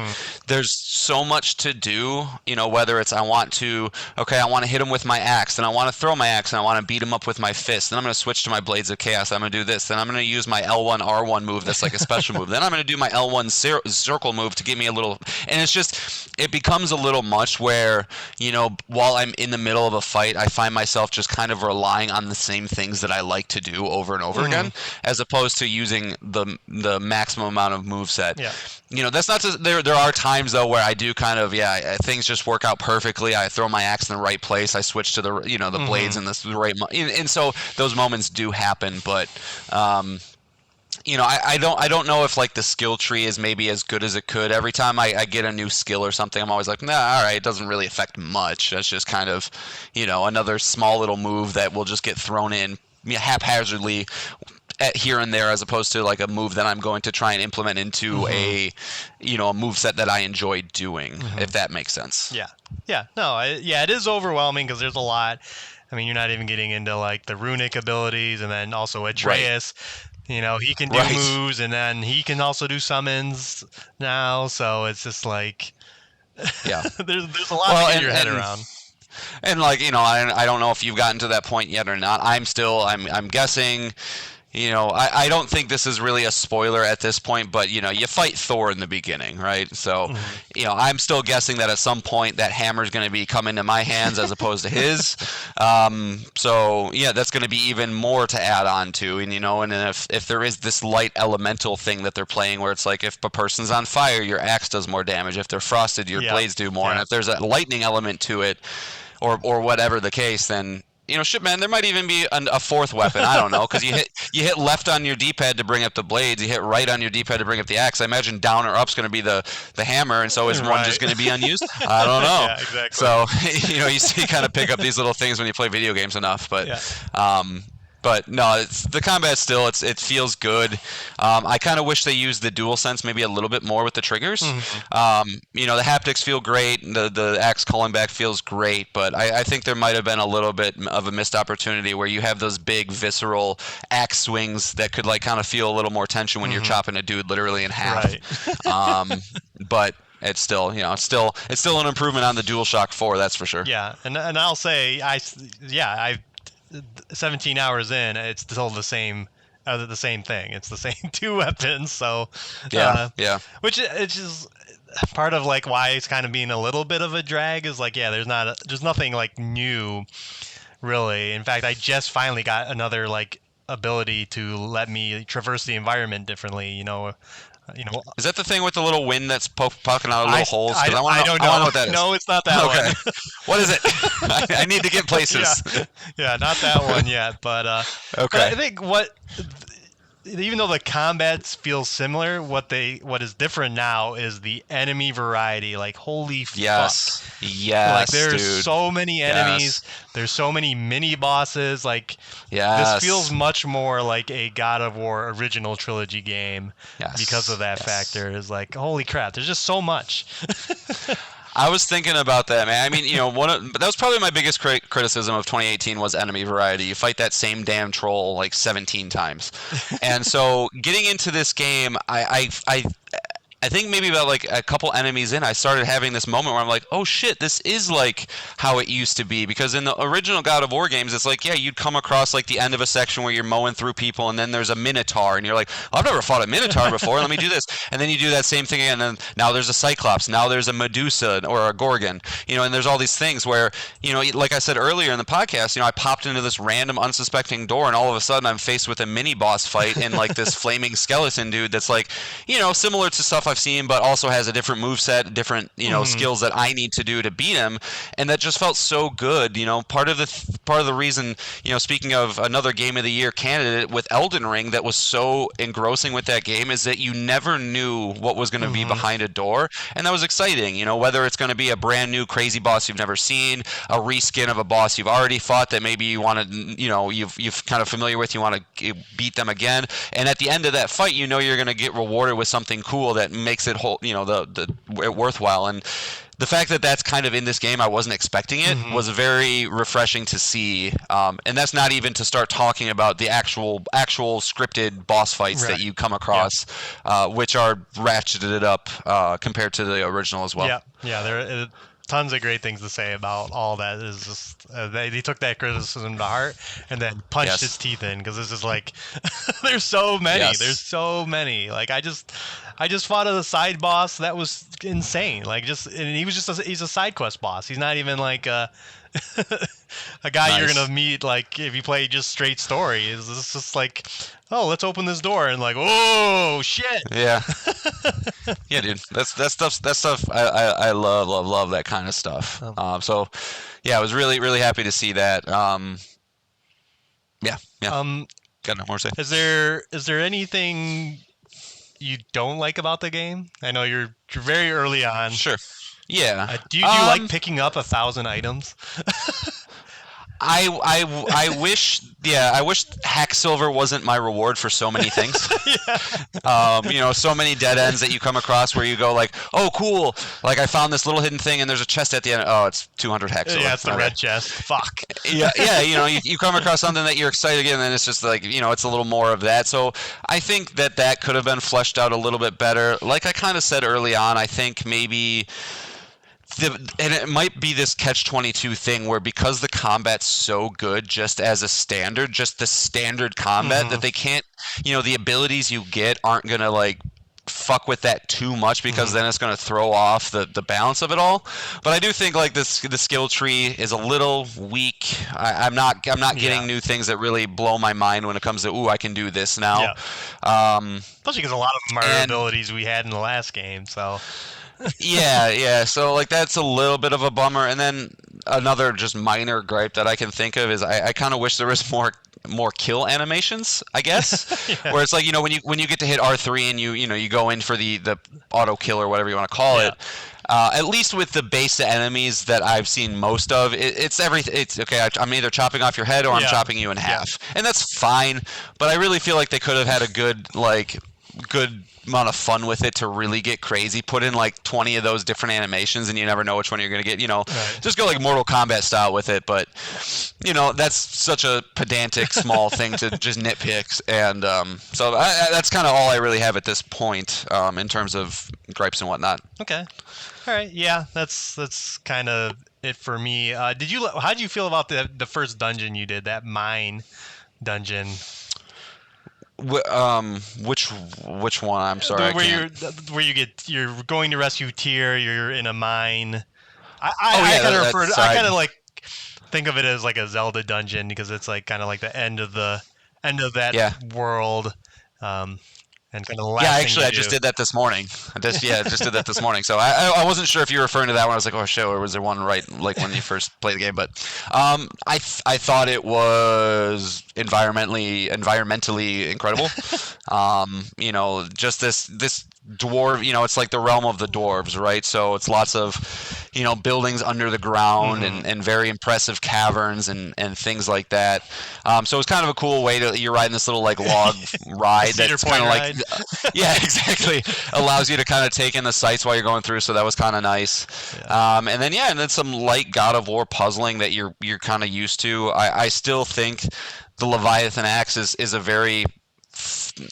S4: There's so much to do, whether it's I want to hit him with my axe, then I want to throw my axe, and I want to beat him up with my fist, then I'm going to switch to my Blades of Chaos, I'm going to do this, then I'm going to use my L1 R1 move that's like a special move, then I'm going to do my L1 circle move to give me a little, and it becomes a little much where, while I'm in the middle of a fight, I find myself just kind of relying on the same things that I like to do over and over again, as opposed to using the maximum amount of move set. That's not to, there are times though where I do kind of things just work out perfectly. I throw my axe in the right place, I switch to the the blades in the right and so those moments do happen, but I don't know if like the skill tree is maybe as good as it could. Every time I get a new skill or something, I'm always like, nah, all right, it doesn't really affect much. That's just kind of another small little move that will just get thrown in haphazardly here and there, as opposed to like a move that I'm going to try and implement into a move set that I enjoy doing, if that makes sense.
S3: It is overwhelming because there's a lot. I mean, you're not even getting into like the runic abilities, and then also Atreus. He can do moves, and then he can also do summons now, so it's just like there's a lot to get your head around.
S4: And I don't know if you've gotten to that point yet or not. I'm guessing. I don't think this is really a spoiler at this point, but you fight Thor in the beginning, right? So, I'm still guessing that at some point that hammer is going to be coming to my hands as opposed to his. So that's going to be even more to add on to, and and then if there is this light elemental thing that they're playing, where it's like if a person's on fire, your axe does more damage. If they're frosted, your blades do more, and if there's a lightning element to it, or whatever the case, then. Shit, man, there might even be a fourth weapon. I don't know, because you hit left on your D-pad to bring up the blades. You hit right on your D-pad to bring up the axe. I imagine down or up's going to be the hammer, and so is one just going to be unused? I don't know.
S3: Yeah, exactly.
S4: So, you kind of pick up these little things when you play video games enough, but But no, the combat still, it feels good. I kind of wish they used the DualSense maybe a little bit more with the triggers. The haptics feel great. The axe calling back feels great, but I think there might have been a little bit of a missed opportunity where you have those big visceral axe swings that could like kind of feel a little more tension when you're chopping a dude literally in half. Right. But it's still, it's still an improvement on the DualShock 4, that's for sure.
S3: Yeah, and I'll say, I 17 hours in, it's still the same thing. It's the same two weapons. So which is part of like why it's kind of being a little bit of a drag. Is like there's nothing like new, really. In fact, I just finally got another like ability to let me traverse the environment differently.
S4: Is that the thing with the little wind that's poking out of little holes?
S3: I don't know.
S4: What that is.
S3: No, it's not that one.
S4: What is it? I need to get places.
S3: Yeah, not that one yet. But
S4: okay.
S3: But I think even though the combats feel similar, what is different now is the enemy variety. Like, holy fuck.
S4: Yes,
S3: like, there's
S4: dude.
S3: So many enemies. Yes. There's so many mini bosses. Like, this feels much more like a God of War original trilogy game because of that factor. Is like, holy crap, there's just so much.
S4: I was thinking about that, man. I mean, that was probably my biggest criticism of 2018 was enemy variety. You fight that same damn troll like 17 times. And so getting into this game, I think maybe about like a couple enemies in, I started having this moment where I'm like, oh shit, this is like how it used to be. Because in the original God of War games, it's like, you'd come across like the end of a section where you're mowing through people, and then there's a Minotaur, and you're like, I've never fought a Minotaur before, let me do this. And then you do that same thing again, and then now there's a Cyclops, now there's a Medusa or a Gorgon, and there's all these things where, like I said earlier in the podcast, I popped into this random unsuspecting door, and all of a sudden I'm faced with a mini boss fight and like this flaming skeleton dude that's like, similar to stuff I've seen, but also has a different moveset, different skills that I need to do to beat him, and that just felt so good. Part of the reason, speaking of another Game of the Year candidate with Elden Ring, that was so engrossing with that game is that you never knew what was going to be behind a door, and that was exciting. Whether it's going to be a brand new crazy boss you've never seen, a reskin of a boss you've already fought that maybe you want to, you've kind of familiar with, you want to beat them again, and at the end of that fight, you're going to get rewarded with something cool that makes it whole, it worthwhile. And the fact that that's kind of in this game, I wasn't expecting it, was very refreshing to see. And that's not even to start talking about the actual scripted boss fights that you come across, which are ratcheted up compared to the original as well.
S3: Yeah, there are tons of great things to say about all that. Is just they took that criticism to heart and then punched its teeth in, because this is like there's so many. There's so many. Like I just fought a side boss that was insane. Like and he was he's a side quest boss. He's not even like a guy you're gonna meet like if you play just straight story. It's just like, oh, let's open this door, and like, oh shit.
S4: Yeah. Yeah, dude. That stuff I love that kind of stuff. So yeah, I was really, really happy to see that. Yeah. Got no more to say.
S3: Is there anything you don't like about the game? I know you're very early on.
S4: Sure. Yeah.
S3: Do you like picking up 1,000 items?
S4: I wish Hacksilver wasn't my reward for so many things. So many dead ends that you come across where you go like, oh cool, like I found this little hidden thing and there's a chest at the end. Oh, it's 200 Hacksilver.
S3: Yeah, it's the red chest. Fuck.
S4: Yeah. You come across something that you're excited again, and then it's just like, it's a little more of that. So I think that could have been fleshed out a little bit better. Like I kind of said early on, I think maybe. And it might be this catch-22 thing where, because the combat's so good just as a standard, just the standard combat, that they can't, the abilities you get aren't going to like fuck with that too much, because then it's going to throw off the balance of it all. But I do think like the skill tree is a little weak. I'm not getting new things that really blow my mind when it comes to, I can do this now.
S3: Especially because a lot of them are abilities we had in the last game, so...
S4: Yeah. So like that's a little bit of a bummer. And then another just minor gripe that I can think of is I kind of wish there was more kill animations, I guess. Where it's like, when you get to hit R3 and you go in for the auto kill or whatever you want to call it. At least with the base enemies that I've seen most of, it's everything. It's okay. I'm either chopping off your head or I'm chopping you in half, and that's fine. But I really feel like they could have had a good amount of fun with it to really get crazy. Put in like 20 of those different animations, and you never know which one you're gonna get. Just go like Mortal Kombat style with it. But that's such a pedantic small thing to just nitpick, and so that's kind of all I really have at this point in terms of gripes and whatnot.
S3: Okay. All right. Yeah, that's kind of it for me. How did you feel about the first dungeon you did, that mine dungeon?
S4: Which one? I'm sorry.
S3: Where you're going to rescue Tyr. You're in a mine. I kind of like think of it as like a Zelda dungeon, because it's like kind of like the end of that world. And kind of the last
S4: I just did that this morning. Just did that this morning. So I wasn't sure if you were referring to that one. I was like, oh shit, or was there one right like when you first played the game? But I thought it was environmentally incredible. Just this dwarf, it's like the realm of the dwarves, right? So it's lots of buildings under the ground and very impressive caverns and things like that. So it's kind of a cool way you're riding this little like log ride that's kind of like yeah, exactly, allows you to kind of take in the sights while you're going through. So that was kind of nice. And then some light God of War puzzling that you're kind of used to. I still think the Leviathan axe is a very,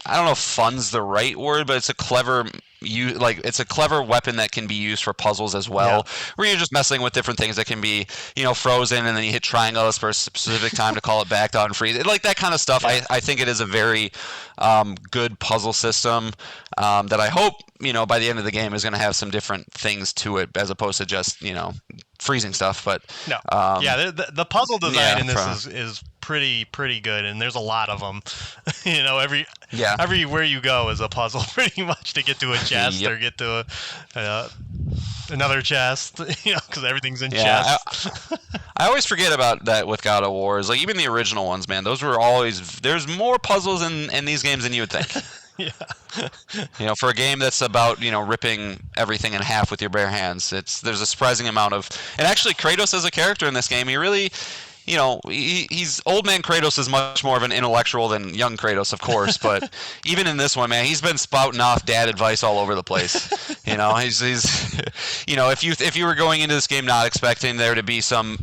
S4: I don't know if fun's the right word, but it's a clever weapon that can be used for puzzles as well, where you're just messing with different things that can be, frozen, and then you hit triangles for a specific time to call it back to unfreeze. Like that kind of stuff. I think it is a very good puzzle system that I hope, by the end of the game is going to have some different things to it as opposed to just, freezing stuff. But
S3: no, the puzzle design in this is pretty good, and there's a lot of them.
S4: Yeah.
S3: Everywhere you go is a puzzle pretty much to get to a chest
S4: Yep.
S3: or get to another chest, because everything's in
S4: Yeah,
S3: chests.
S4: I always forget about that with God of War. Like even the original ones, man, those were always there's more puzzles in these games than you would think.
S3: Yeah.
S4: For a game that's about ripping everything in half with your bare hands, there's a surprising amount of. And actually, Kratos as a character in this game, he really. He's old man Kratos is much more of an intellectual than young Kratos, of course. But even in this one, man, he's been spouting off dad advice all over the place. He's if you were going into this game not expecting there to be some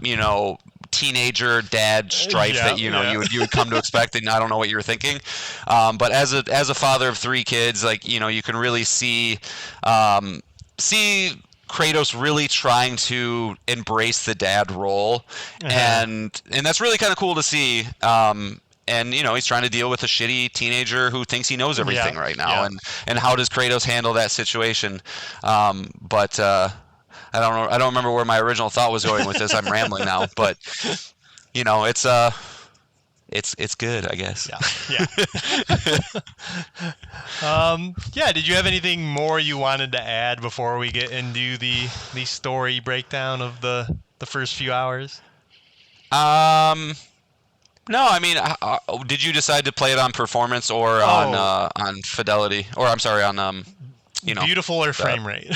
S4: teenager dad strife that you would come to expect, and I don't know what you were thinking. But as a father of 3 kids, like you can really see Kratos really trying to embrace the dad role, and that's really kind of cool to see. And he's trying to deal with a shitty teenager who thinks he knows everything right now, and how does Kratos handle that situation? But I don't remember where my original thought was going with this. I'm rambling now, but it's good, I guess.
S3: Yeah. Did you have anything more you wanted to add before we get into the story breakdown of the first few hours?
S4: No, I mean, did you decide to play it on performance or on fidelity, or I'm sorry, on
S3: beautiful or frame rate?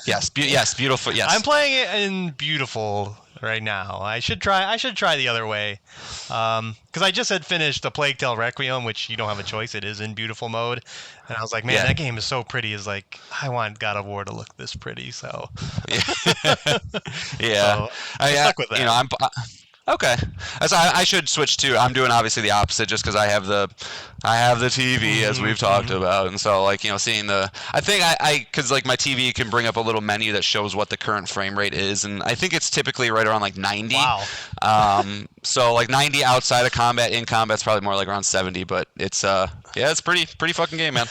S4: Yes, beautiful. Yes,
S3: I'm playing it in beautiful right now. I should try the other way, because I just had finished A Plague Tale Requiem, which you don't have a choice. It is in beautiful mode, and I was like, man, that game is so pretty. Is like, I want God of War to look this pretty. So
S4: yeah,
S3: so I stuck with that.
S4: Okay, I should switch too. I'm doing obviously the opposite, just because I have the TV as we've talked about, and so seeing I think because my TV can bring up a little menu that shows what the current frame rate is, and I think it's typically right around 90.
S3: Wow.
S4: So 90 outside of combat. In combat's probably more like around 70, but it's it's pretty fucking game, man.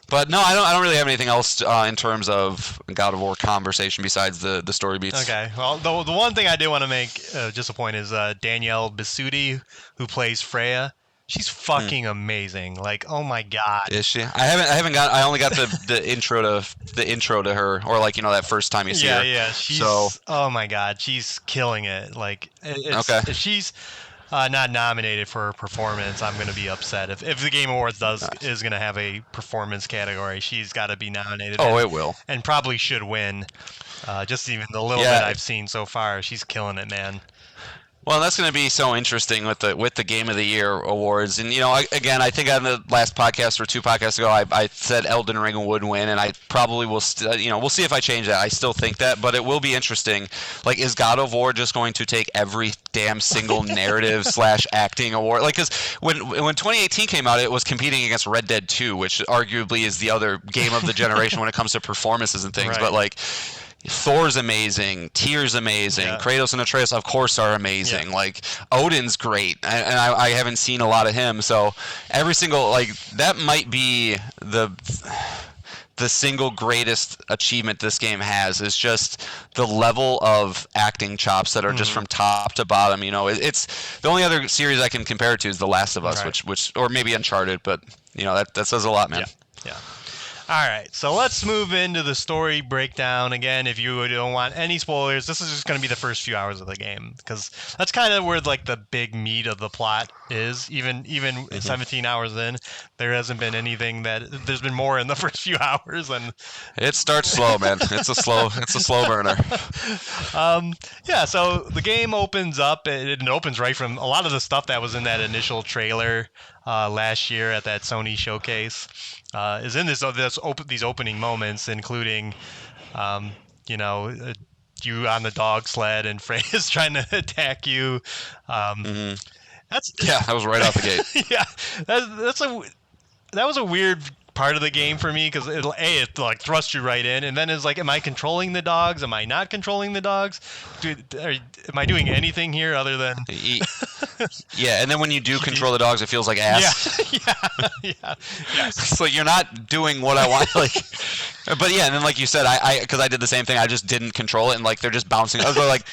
S4: But no, I don't really have anything else in terms of God of War conversation besides the story beats.
S3: Okay. Well, the one thing I did want to make just a point is Danielle Bisutti, who plays Freya. She's fucking amazing. Like, oh my god.
S4: Is she? I only got the intro to her, or that first time you see her.
S3: Yeah. She's oh my god, she's killing it. Like, if she's not nominated for a performance, I'm going to be upset. If the Game Awards is going to have a performance category, she's got to be nominated.
S4: Oh, it will.
S3: And probably should win. Just even the little bit I've seen so far, she's killing it, man.
S4: Well, that's going to be so interesting with the Game of the Year awards. And, again, I think on the last podcast or 2 podcasts ago, I said Elden Ring would win, and I probably will we'll see if I change that. I still think that, but it will be interesting. Like, is God of War just going to take every damn single narrative / acting award? Like, because when 2018 came out, it was competing against Red Dead 2, which arguably is the other game of the generation when it comes to performances and things.
S3: Right.
S4: But, Thor's amazing, Tyr's amazing, Kratos and Atreus of course are amazing. Odin's great, and I haven't seen a lot of him, so every single that might be the single greatest achievement this game has, is just the level of acting chops that are just from top to bottom. It's the only other series I can compare it to is The Last of Us, which or maybe Uncharted, but that says a lot, man.
S3: Yeah. All right, so let's move into the story breakdown. Again, if you don't want any spoilers, this is just going to be the first few hours of the game, because that's kind of where the big meat of the plot is. Even 17 hours in, there hasn't been anything there's been more in the first few hours, and
S4: it starts slow, man. It's a slow burner.
S3: Yeah, so the game opens up. It opens right from a lot of the stuff that was in that initial trailer last year at that Sony showcase. Is in these opening moments, including, you on the dog sled and Freya's trying to attack you.
S4: That was right out the gate.
S3: Yeah, that was a weird part of the game for me because it like thrusts you right in, and then it's like, am I controlling the dogs? Am I not controlling the dogs? Am I doing anything here other than?
S4: Yeah, and then when you do control the dogs, it feels like ass.
S3: Yeah.
S4: It's like you're not doing what I want. Like, but yeah, and then like you said, because I did the same thing. I just didn't control it, and like they're just bouncing. I was like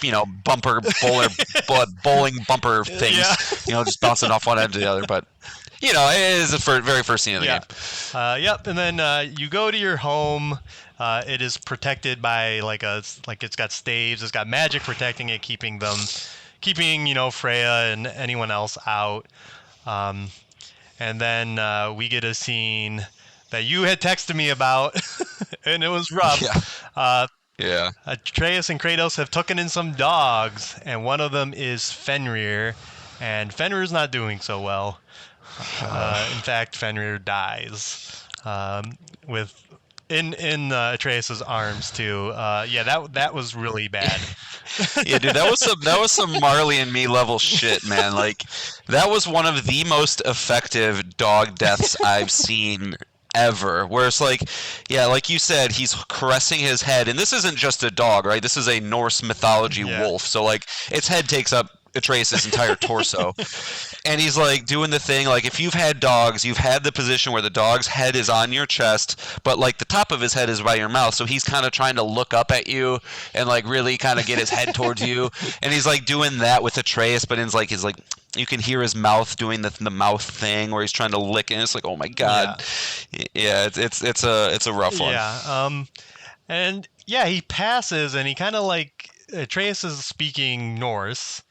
S4: bowling bumper things.
S3: Yeah.
S4: Just bouncing off one end to the other. But it is the very first scene of the game.
S3: Yep, and then you go to your home. It is protected by it's got staves. It's got magic protecting it, keeping Freya and anyone else out. And then we get a scene that you had texted me about, and it was rough.
S4: Yeah.
S3: Atreus and Kratos have taken in some dogs, and one of them is Fenrir, and Fenrir's not doing so well. In fact, Fenrir dies in Atreus's arms too. That was really bad.
S4: Yeah, dude, that was some Marley and Me level shit, man. Like, that was one of the most effective dog deaths I've seen ever. Where it's like, yeah, like you said, he's caressing his head, and this isn't just a dog, right? This is a Norse mythology wolf. So like, its head takes up Atreus' entire torso. And he's like doing the thing, like if you've had dogs, you've had the position where the dog's head is on your chest, but like the top of his head is by your mouth. So he's kind of trying to look up at you and like really kind of get his head towards you. And he's like doing that with Atreus, but he's like you can hear his mouth doing the mouth thing where he's trying to lick, and it's like, oh my god, it's a rough one.
S3: Yeah, and yeah, he passes, and he kind of like Atreus is speaking Norse.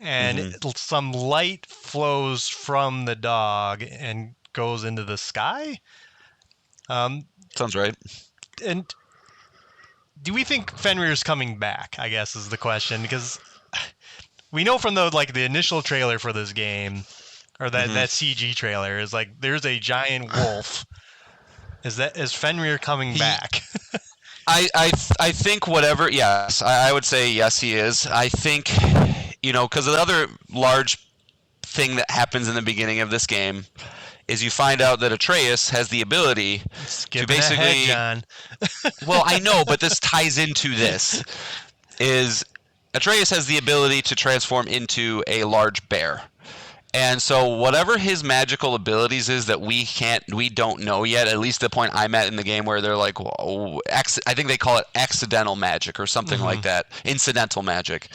S3: And some light flows from the dog and goes into the sky.
S4: Sounds right.
S3: And do we think Fenrir's coming back? I guess is the question, because we know from the initial trailer for this game, or that CG trailer, is like there's a giant wolf. Is Fenrir coming back?
S4: I think whatever. Yes, I would say yes. He is. I think. Because the other large thing that happens in the beginning of this game is you find out that Atreus has the ability to basically.
S3: John.
S4: Well, I know, but this ties into this. Is Atreus has the ability to transform into a large bear. And so whatever his magical abilities is that we don't know yet, at least the point I'm at in the game where they're like, I think they call it accidental magic or something like that, incidental magic.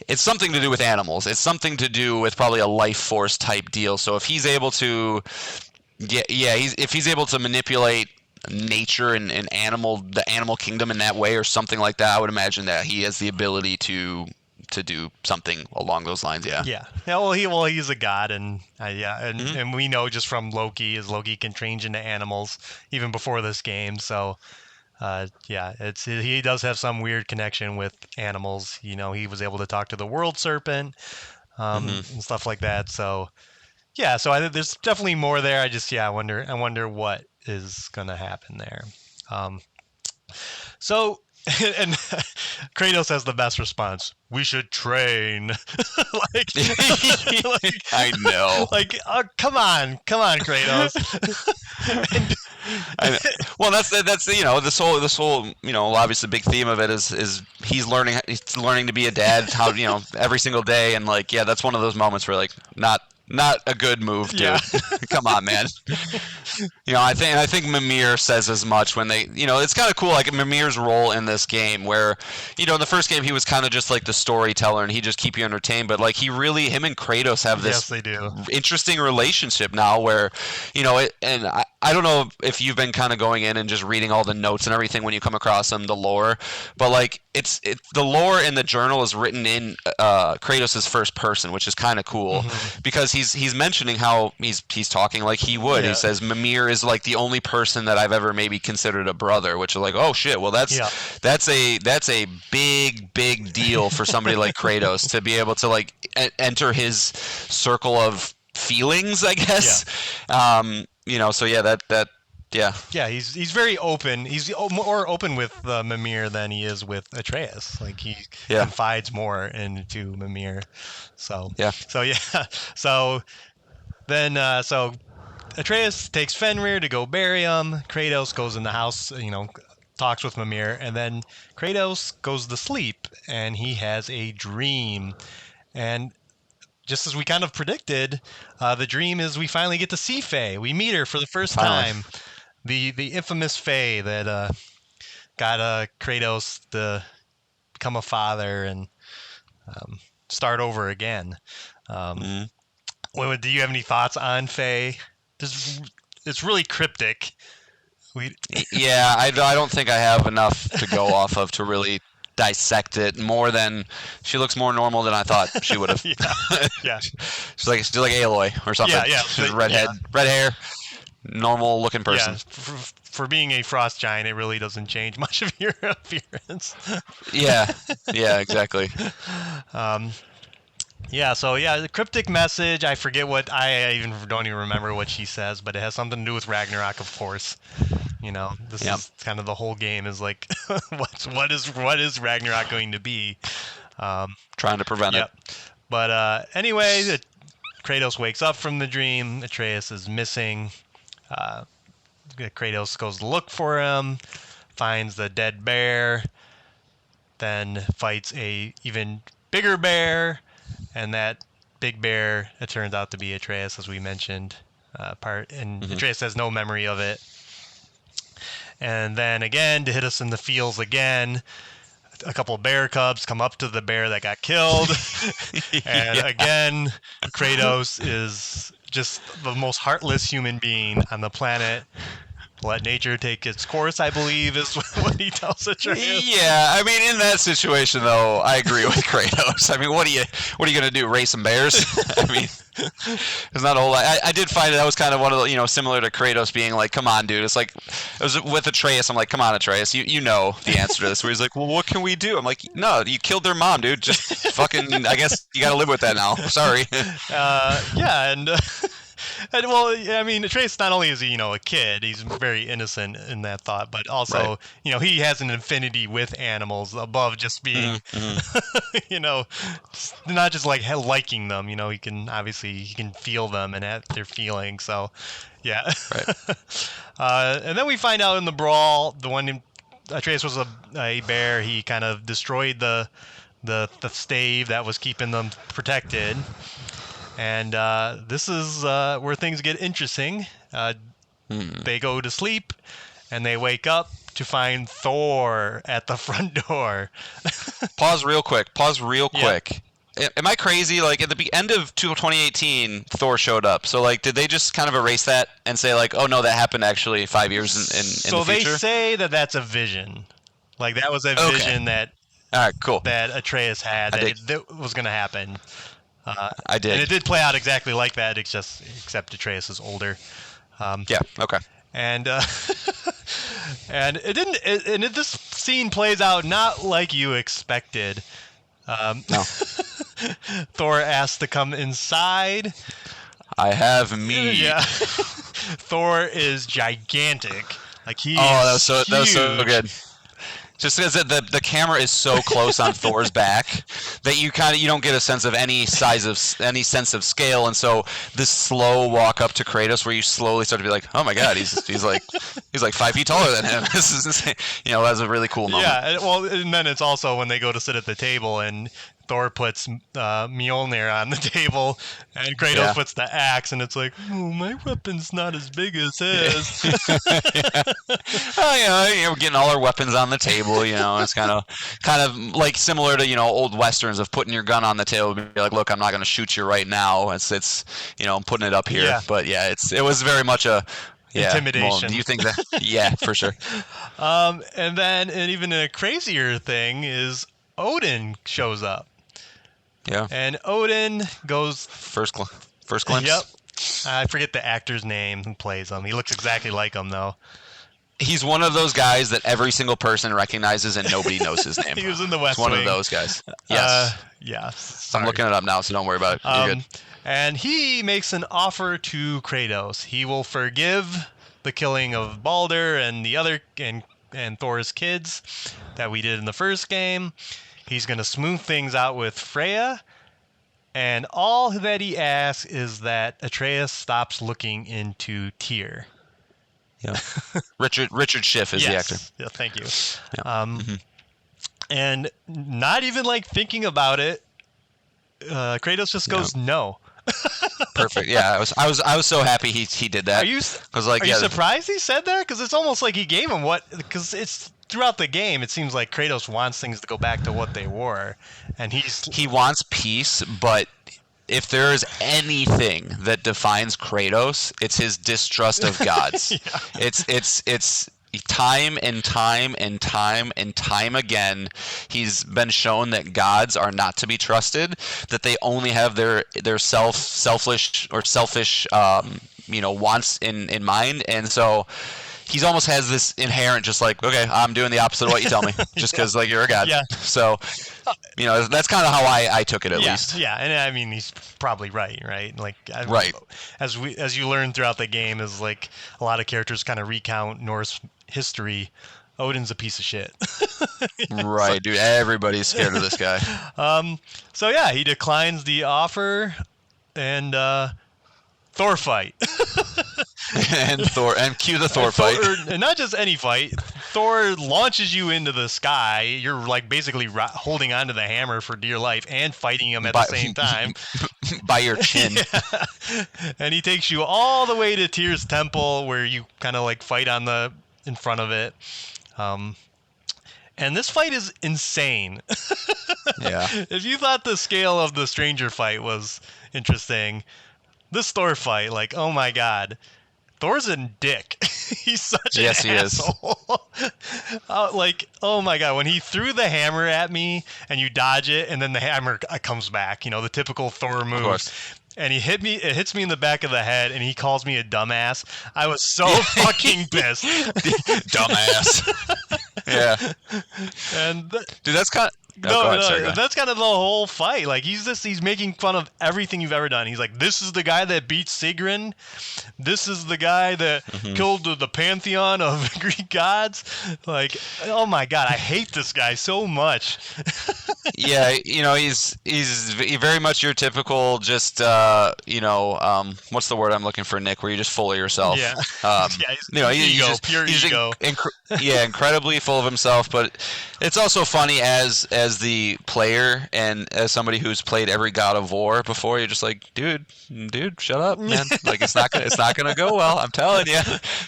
S4: It's something to do with animals. It's something to do with probably a life force type deal. So if he's able to, if he's able to manipulate nature and the animal kingdom in that way or something like that, I would imagine that he has the ability to do something along those lines. Yeah.
S3: Well, he's a god, and and we know just from Loki can change into animals even before this game. So. He does have some weird connection with animals. He was able to talk to the world serpent, and stuff like that. So, there's definitely more there. I wonder what is gonna happen there. And Kratos has the best response. We should train.
S4: I know.
S3: Come on, Kratos.
S4: Well, that's this whole obviously the big theme of it is he's learning to be a dad every single day, and that's one of those moments where not a good move, dude. Yeah. Come on, man. I think Mimir says as much when they, it's kind of cool, like Mimir's role in this game where, in the first game he was kind of just like the storyteller and he just keep you entertained, but him and Kratos have this interesting relationship now where, and I don't know if you've been kind of going in and just reading all the notes and everything when you come across them, the lore, but it's the lore in the journal is written in Kratos' first person, which is kind of cool because he's mentioning how he's talking like he would. He says Mimir is like the only person that I've ever maybe considered a brother, which is like, oh shit, well that's a big deal for somebody like Kratos to be able to enter his circle of feelings, I guess.
S3: He's very open. He's more open with Mimir than he is with Atreus. He confides more into Mimir. So then Atreus takes Fenrir to go bury him. Kratos goes in the house, talks with Mimir, and then Kratos goes to sleep, and he has a dream. And just as we kind of predicted, the dream is we finally get to see Faye. We meet her for the first
S4: Finally.
S3: time. The infamous Faye that got Kratos to become a father and start over again. Do you have any thoughts on Faye? It's really cryptic.
S4: Yeah, I don't think I have enough to go off of to really dissect it more than she looks more normal than I thought she would have.
S3: Yeah.
S4: She's like Aloy or something.
S3: Yeah.
S4: She's red hair, normal looking person.
S3: Yeah, for being a frost giant, it really doesn't change much of your appearance.
S4: Yeah, exactly.
S3: The cryptic message. I forget what don't even remember what she says, but it has something to do with Ragnarok, of course. This is kind of the whole game is like, what is Ragnarok going to be?
S4: Trying to prevent it.
S3: But anyway, Kratos wakes up from the dream. Atreus is missing. Kratos goes to look for him, finds the dead bear, then fights a even bigger bear, and that big bear, it turns out to be Atreus, as we mentioned. Atreus has no memory of it. And then again, to hit us in the feels again, a couple of bear cubs come up to the bear that got killed. And again, Kratos is just the most heartless human being on the planet. Let nature take its course, I believe, is what he tells Atreus.
S4: Yeah, I mean, in that situation, though, I agree with Kratos. I mean, what are you gonna do? Raise some bears? I mean, there's not a whole lot. I did find that was kind of one of the, similar to Kratos being like, "Come on, dude." It's like, it was with Atreus. I'm like, "Come on, Atreus, you know the answer to this." Where he's like, "Well, what can we do?" I'm like, "No, you killed their mom, dude. Just fucking. I guess you gotta live with that now. Sorry."
S3: And well, I mean, Atreus, not only is he, a kid, he's very innocent in that thought, but also, he has an affinity with animals above just being, not just like liking them. He can feel them and have their feelings. So, yeah.
S4: Right.
S3: And then we find out in the brawl, Atreus was a bear. He kind of destroyed the stave that was keeping them protected. And this is where things get interesting. They go to sleep, and they wake up to find Thor at the front door.
S4: Pause real quick. Am I crazy? Like, at the end of 2018, Thor showed up. So, like, did they just kind of erase that and say, like, oh, no, that happened actually 5 years in the future?
S3: So they say that that's a vision. Like, that was a vision that,
S4: all right, cool,
S3: that Atreus had, that was going to happen.
S4: I did.
S3: And it did play out exactly like that, except Atreus is older.
S4: Yeah, okay.
S3: And and it didn't. And this scene plays out not like you expected.
S4: No.
S3: Thor asked to come inside.
S4: I have meat.
S3: Yeah. Thor is gigantic. Like
S4: that was so good. Just because the camera is so close on Thor's back that you don't get a sense of any sense of scale, and so this slow walk up to Kratos where you slowly start to be like, oh my god, he's like 5 feet taller than him. This is insane. That's a really cool moment.
S3: Yeah, and then it's also when they go to sit at the table and Thor puts Mjolnir on the table, and Kratos puts the axe, and it's like, oh, my weapon's not as big as his.
S4: We're getting all our weapons on the table. It's kind of like similar to old westerns of putting your gun on the table and be like, look, I'm not going to shoot you right now. It's I'm putting it up here.
S3: Yeah.
S4: But yeah, it was very much a
S3: intimidation.
S4: Well, do you think that? Yeah, for sure.
S3: And then, and even a crazier thing is Odin shows up.
S4: Yeah.
S3: And Odin goes...
S4: First glimpse?
S3: Yep. I forget the actor's name who plays him. He looks exactly like him, though.
S4: He's one of those guys that every single person recognizes and nobody knows his name.
S3: He was in the West
S4: Wing.
S3: Wing.
S4: One of those guys. Yes.
S3: Yeah.
S4: I'm looking it up now, so don't worry about it. You're good.
S3: And he makes an offer to Kratos. He will forgive the killing of Balder and the other and Thor's kids that we did in the first game. He's going to smooth things out with Freya, And all that he asks is that Atreus stops looking into Tyr.
S4: Yeah. Richard Schiff is the actor.
S3: Yeah, thank you.
S4: Yeah.
S3: And not even like thinking about it, Kratos just goes no.
S4: Perfect. Yeah, I was so happy he did that.
S3: Are you surprised he said that? Because it's almost like he gave him because it's throughout the game. It seems like Kratos wants things to go back to what they were, and he
S4: wants peace, but if there is anything that defines Kratos, it's his distrust of gods.
S3: Yeah.
S4: It's time and time and time and time again, he's been shown that gods are not to be trusted, that they only have their selfish wants in mind, and so he's almost has this inherent just like, okay, I'm doing the opposite of what you tell me just because like you're a god.
S3: Yeah.
S4: So that's kind of how I took it at least.
S3: Yeah, and I mean he's probably right? Like
S4: right.
S3: As you learn throughout the game, is like a lot of characters kind of recount Norse history. Odin's a piece of shit.
S4: Right, dude. Everybody's scared of this guy.
S3: So yeah, he declines the offer, and Thor fight.
S4: and cue the Thor fight.
S3: And not just any fight. Thor launches you into the sky. You're like basically holding onto the hammer for dear life and fighting him at the same time.
S4: By your chin.
S3: Yeah. And he takes you all the way to Tyr's temple, where you kind of like fight in front of it. And this fight is insane.
S4: Yeah.
S3: If you thought the scale of the Stranger fight was interesting, this Thor fight, like, oh my god. Thor's a dick. He's such an asshole. Like, oh my god, when he threw the hammer at me and you dodge it and then the hammer comes back, the typical Thor move. And it hits me in the back of the head and he calls me a dumbass. I was so fucking pissed.
S4: Dumbass. Yeah.
S3: And
S4: dude, that's kind of
S3: that's kind of the whole fight. Like he's making fun of everything you've ever done. He's like, this is the guy that beat Sigrun. This is the guy that killed the pantheon of Greek gods. Like, oh my god, I hate this guy so much.
S4: Yeah, he's very much your typical just what's the word I'm looking for, Nick? Where you're just full of yourself.
S3: Yeah. He's pure ego.
S4: Incredibly full of himself. But it's also funny as the player and as somebody who's played every God of War before, you're just like, dude, shut up, man. Like it's not gonna go well. I'm telling you,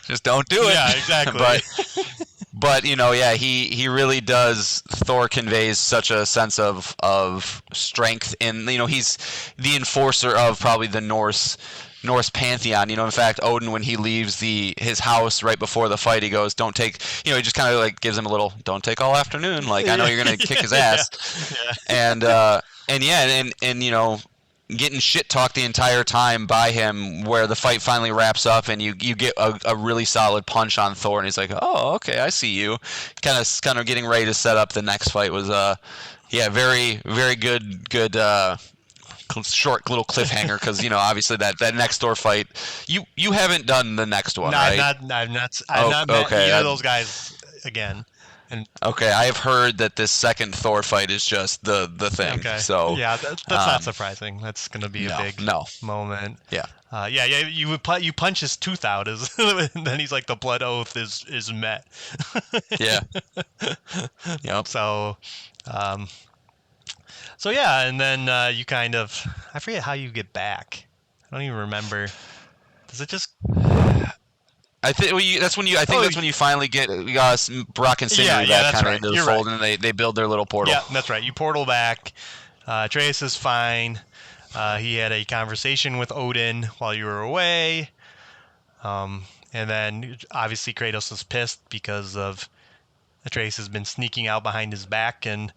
S4: just don't do it.
S3: Yeah, exactly.
S4: But he really does. Thor conveys such a sense of strength, and he's the enforcer of probably the Norse pantheon. In fact, Odin, when he leaves his house right before the fight, he goes, "Don't take." He just kind of like gives him a little, "Don't take all afternoon." Like I know you're gonna kick his ass,
S3: Yeah.
S4: and getting shit talked the entire time by him, where the fight finally wraps up and you get a really solid punch on Thor, and he's like, "Oh, okay, I see you." Kind of getting ready to set up the next fight was very very good short little cliffhanger, because obviously that next Thor fight, you haven't done the next one, right?
S3: I've not met either of those guys again. And
S4: okay, I have heard that this second Thor fight is just the thing.
S3: Okay.
S4: So
S3: yeah, that's not surprising. That's going to be a big moment.
S4: Yeah.
S3: You punch his tooth out, and then he's like, the blood oath is met.
S4: Yeah. Yep.
S3: So yeah, and then you kind of, I forget how you get back. I don't even remember. Does it just?
S4: I think that's when you finally get Brock and Sindri back kind of into the fold, and they build their little portal.
S3: Yeah, that's right. You portal back. Atreus is fine. He had a conversation with Odin while you were away. And then obviously Kratos is pissed because of Atreus has been sneaking out behind his back and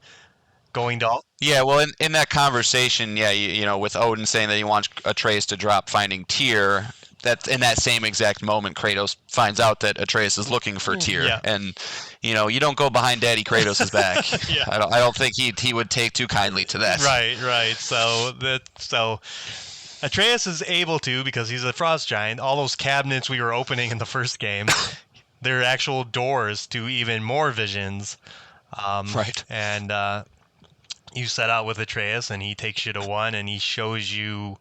S3: going to.
S4: Yeah, well, in that conversation, with Odin saying that he wants Atreus to drop finding Tyr. That in that same exact moment, Kratos finds out that Atreus is looking for Tyr, and you don't go behind Daddy Kratos' back.
S3: Yeah.
S4: I don't think he would take too kindly to that.
S3: Right. So Atreus is able to, because he's a frost giant. All those cabinets we were opening in the first game, they're actual doors to even more visions.
S4: Right.
S3: And you set out with Atreus, and he takes you to one, and he shows you.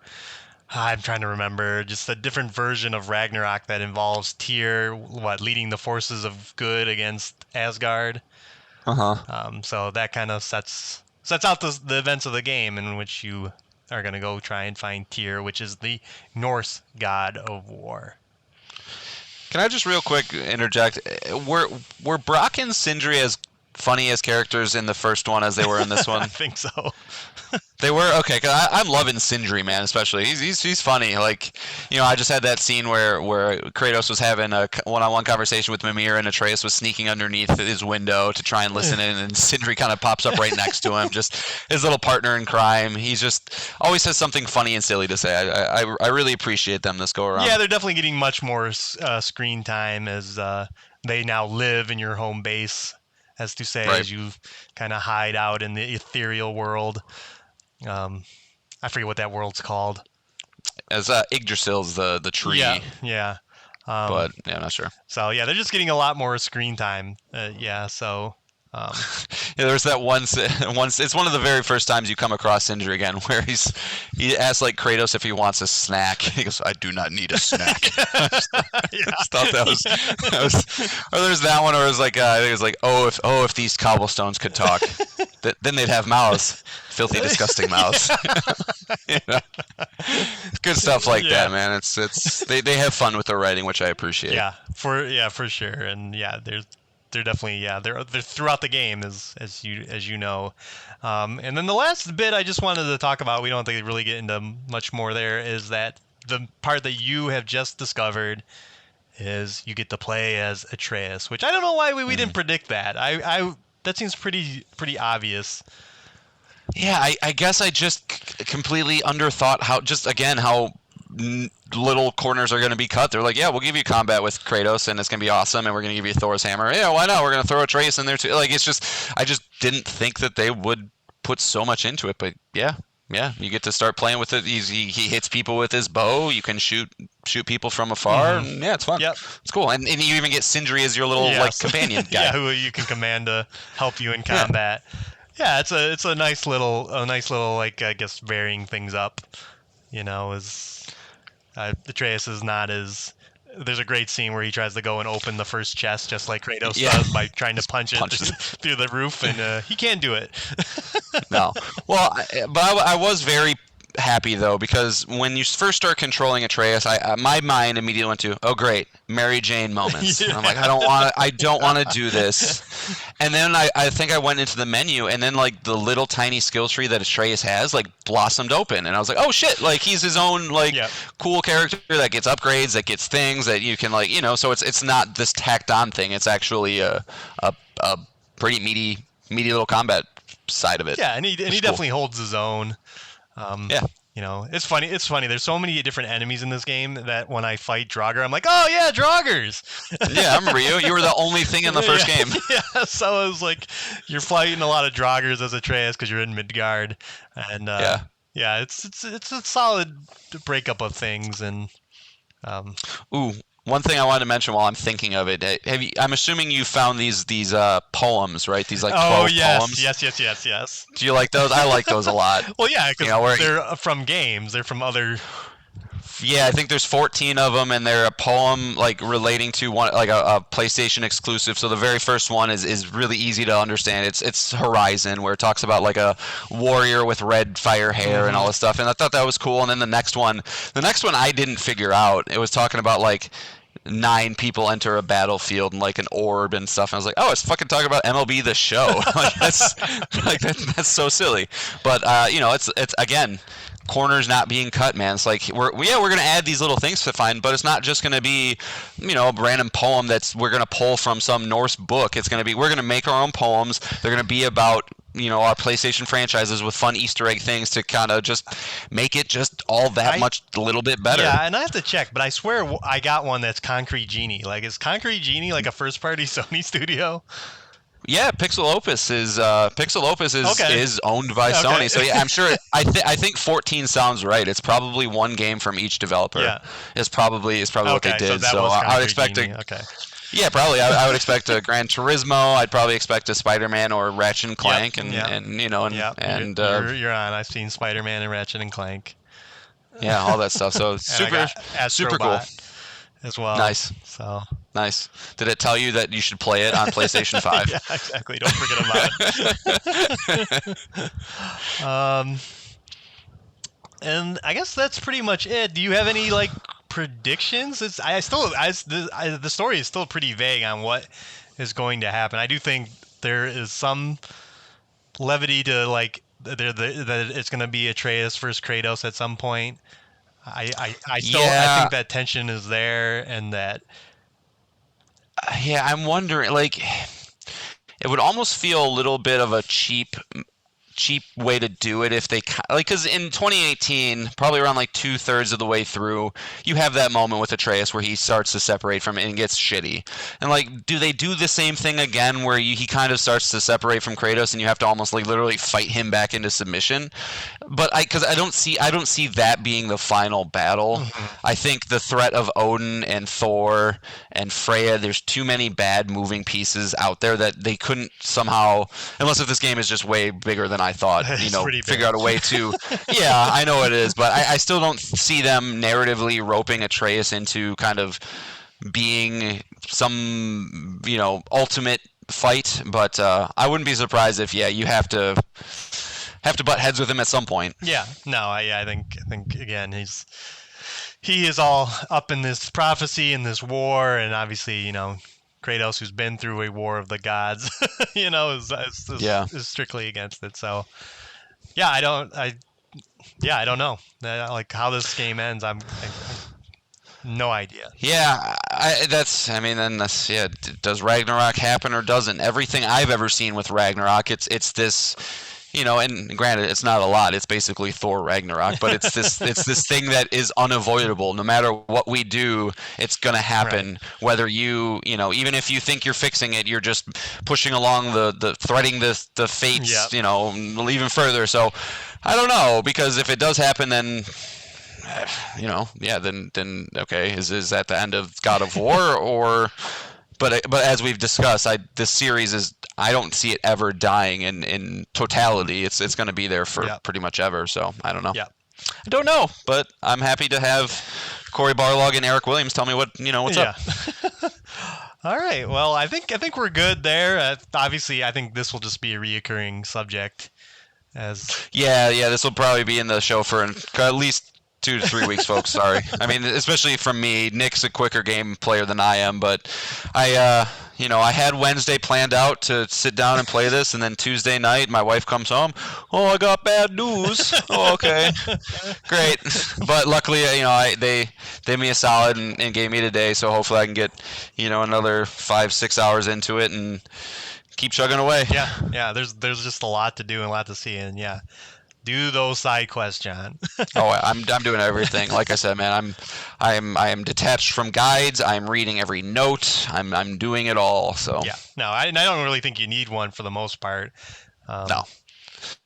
S3: I'm trying to remember just a different version of Ragnarok that involves Tyr, leading the forces of good against Asgard. So that kind of sets out the events of the game, in which you are going to go try and find Tyr, which is the Norse god of war.
S4: Can I just real quick interject? Were Brock and Sindri as funny as characters in the first one as they were in this one?
S3: I think so.
S4: They were okay. Cause I'm loving Sindri, man. Especially he's funny. Like, I just had that scene where Kratos was having a one-on-one conversation with Mimir, and Atreus was sneaking underneath his window to try and listen in, and Sindri kind of pops up right next to him, just his little partner in crime. He's just always has something funny and silly to say. I really appreciate them this go around.
S3: Yeah, they're definitely getting much more screen time as they now live in your home base, as to say, as you kind of hide out in the ethereal world. I forget what that world's called.
S4: As Yggdrasil's the tree.
S3: Yeah.
S4: But yeah, I'm not sure.
S3: So yeah, they're just getting a lot more screen time. So.
S4: There's that once. It's one of the very first times you come across Sindri again, where he asks like Kratos if he wants a snack. He goes, "I do not need a snack." I just thought that was. Or there's that one, or it was like I think it was like, if these cobblestones could talk, then they'd have mouths, filthy, disgusting mouths. Good stuff like that, man. It's they have fun with their writing, which I appreciate.
S3: Yeah, for sure, and they're definitely they're throughout the game as you know, and then the last bit I just wanted to talk about, we don't have to really get into much more there, is that the part that you have just discovered is you get to play as Atreus, which I don't know why we didn't predict that. I that seems pretty obvious.
S4: Yeah, I guess I just completely underthought how little corners are going to be cut. They're like, yeah, we'll give you combat with Kratos, and it's going to be awesome, and we're going to give you Thor's hammer. Yeah, why not? We're going to throw Atreus in there too. Like, it's just, I just didn't think that they would put so much into it. But yeah, you get to start playing with it. He hits people with his bow. You can shoot people from afar.
S3: Mm-hmm.
S4: And yeah, it's fun.
S3: Yep.
S4: It's cool. And you even get Sindri as your little companion guy.
S3: Yeah, who you can command to help you in combat. Yeah, it's a nice little like, I guess, varying things up. Atreus is not as. There's a great scene where he tries to go and open the first chest just like Kratos does by trying to punch it through the roof, and he can't do it.
S4: No. Well, but I was very happy though, because when you first start controlling Atreus, my mind immediately went to, oh great, Mary Jane moments. And I'm like, I don't want to do this. And then I think I went into the menu, and then like the little tiny skill tree that Atreus has like blossomed open, and I was like, oh shit, like he's his own cool character that gets upgrades, that gets things that you can so it's not this tacked on thing. It's actually a pretty meaty little combat side of it.
S3: Yeah, and he definitely holds his own. It's funny. There's so many different enemies in this game that when I fight Draugr, I'm like, oh yeah, Draugrs.
S4: Yeah, I remember you. You were the only thing in the first game.
S3: Yeah, so I was like, you're fighting a lot of Draugrs as Atreus because you're in Midgard, and it's a solid breakup of things. And
S4: one thing I wanted to mention while I'm thinking of it, I'm assuming you found these poems, right? These like 12 poems.
S3: Yes.
S4: Do you like those? I like those a lot.
S3: Well, yeah, because they're from games. They're from other.
S4: Yeah, I think there's 14 of them, and they're a poem like relating to one, like a PlayStation exclusive. So the very first one is really easy to understand. It's Horizon, where it talks about like a warrior with red fire hair and all this stuff. And I thought that was cool. And then the next one I didn't figure out. It was talking about like 9 people enter a battlefield and like an orb and stuff. And I was like, oh, it's fucking talking about MLB The Show. That's so silly. But it's again, corners not being cut, man. It's like we're gonna add these little things to find, but it's not just gonna be a random poem we're gonna pull from some Norse book. It's gonna be, we're gonna make our own poems. They're gonna be about our PlayStation franchises with fun Easter egg things to kind of just make it just all that much a little bit better.
S3: Yeah, and I have to check, but I swear I got one that's Concrete Genie. Like, is Concrete Genie like a first-party Sony studio?
S4: Yeah, Pixel Opus is owned by Sony. So yeah, I'm sure. I think 14 sounds right. It's probably one game from each developer.
S3: Yeah,
S4: is probably what they did.
S3: So I would
S4: expect
S3: Genie. Okay.
S4: Yeah, probably. I would expect a Gran Turismo. I'd probably expect a Spider-Man or Ratchet and Clank,
S3: Yep,
S4: and
S3: yep.
S4: and you know, and
S3: You're on. I've seen Spider-Man and Ratchet and Clank,
S4: yeah, all that stuff. So
S3: and I
S4: super,
S3: got
S4: super cool.
S3: Astrobot as well.
S4: Nice,
S3: So
S4: nice. Did it tell you that you should play it on PlayStation 5?
S3: yeah, exactly. Don't forget about it. And I guess that's pretty much it. Do you have any like predictions? The story is still pretty vague on what is going to happen. I do think there is some levity to like that it's going to be Atreus versus Kratos at some point. I
S4: Yeah,
S3: think that tension is there, and that
S4: yeah. I'm wondering, like, it would almost feel a little bit of a cheap way to do it if they like, because in 2018, probably around like 2/3 of the way through, you have that moment with Atreus where he starts to separate from it and gets shitty. And like, do they do the same thing again where he kind of starts to separate from Kratos and you have to almost like literally fight him back into submission? But because I don't see that being the final battle. I think the threat of Odin and Thor and Freya, there's too many bad moving pieces out there that they couldn't somehow, unless if this game is just way bigger than I thought, figure out a way to. Yeah, I know it is, but I still don't see them narratively roping Atreus into kind of being some, ultimate fight. But I wouldn't be surprised if, you have to butt heads with him at some point.
S3: yeah, no, I think again he is all up in this prophecy and this war, and obviously Kratos, who's been through a war of the gods, is strictly against it. So yeah, I don't know like how this game ends. I no idea.
S4: Yeah, does Ragnarok happen or doesn't? Everything I've ever seen with Ragnarok, it's this, and granted, it's not a lot. It's basically Thor Ragnarok, but it's this thing that is unavoidable. No matter what we do, it's gonna happen. Right. Whether even if you think you're fixing it, you're just pushing along the threading the fates,
S3: yep.
S4: Even further. So I don't know, because if it does happen, then then okay, is that the end of God of War or? But as we've discussed, this series is, I don't see it ever dying in totality. It's going to be there for pretty much ever. So I don't know.
S3: Yeah.
S4: I don't know, but I'm happy to have Corey Barlog and Eric Williams tell me what's up.
S3: All right. Well, I think we're good there. Obviously, I think this will just be a reoccurring subject. This will probably be in the show for at least 2 to 3 weeks, folks. Sorry. I mean, especially from me. Nick's a quicker game player than I am, but I had Wednesday planned out to sit down and play this, and then Tuesday night, my wife comes home. Oh, I got bad news. Oh, okay, great. But luckily, they did me a solid and gave me today, so hopefully I can get, another 5-6 hours into it and keep chugging away. Yeah. There's just a lot to do and a lot to see, and do those side quests, John.
S4: Oh, I'm doing everything. Like I said, man, I am detached from guides. I'm reading every note. I'm doing it all. So
S3: yeah, no, I don't really think you need one for the most part.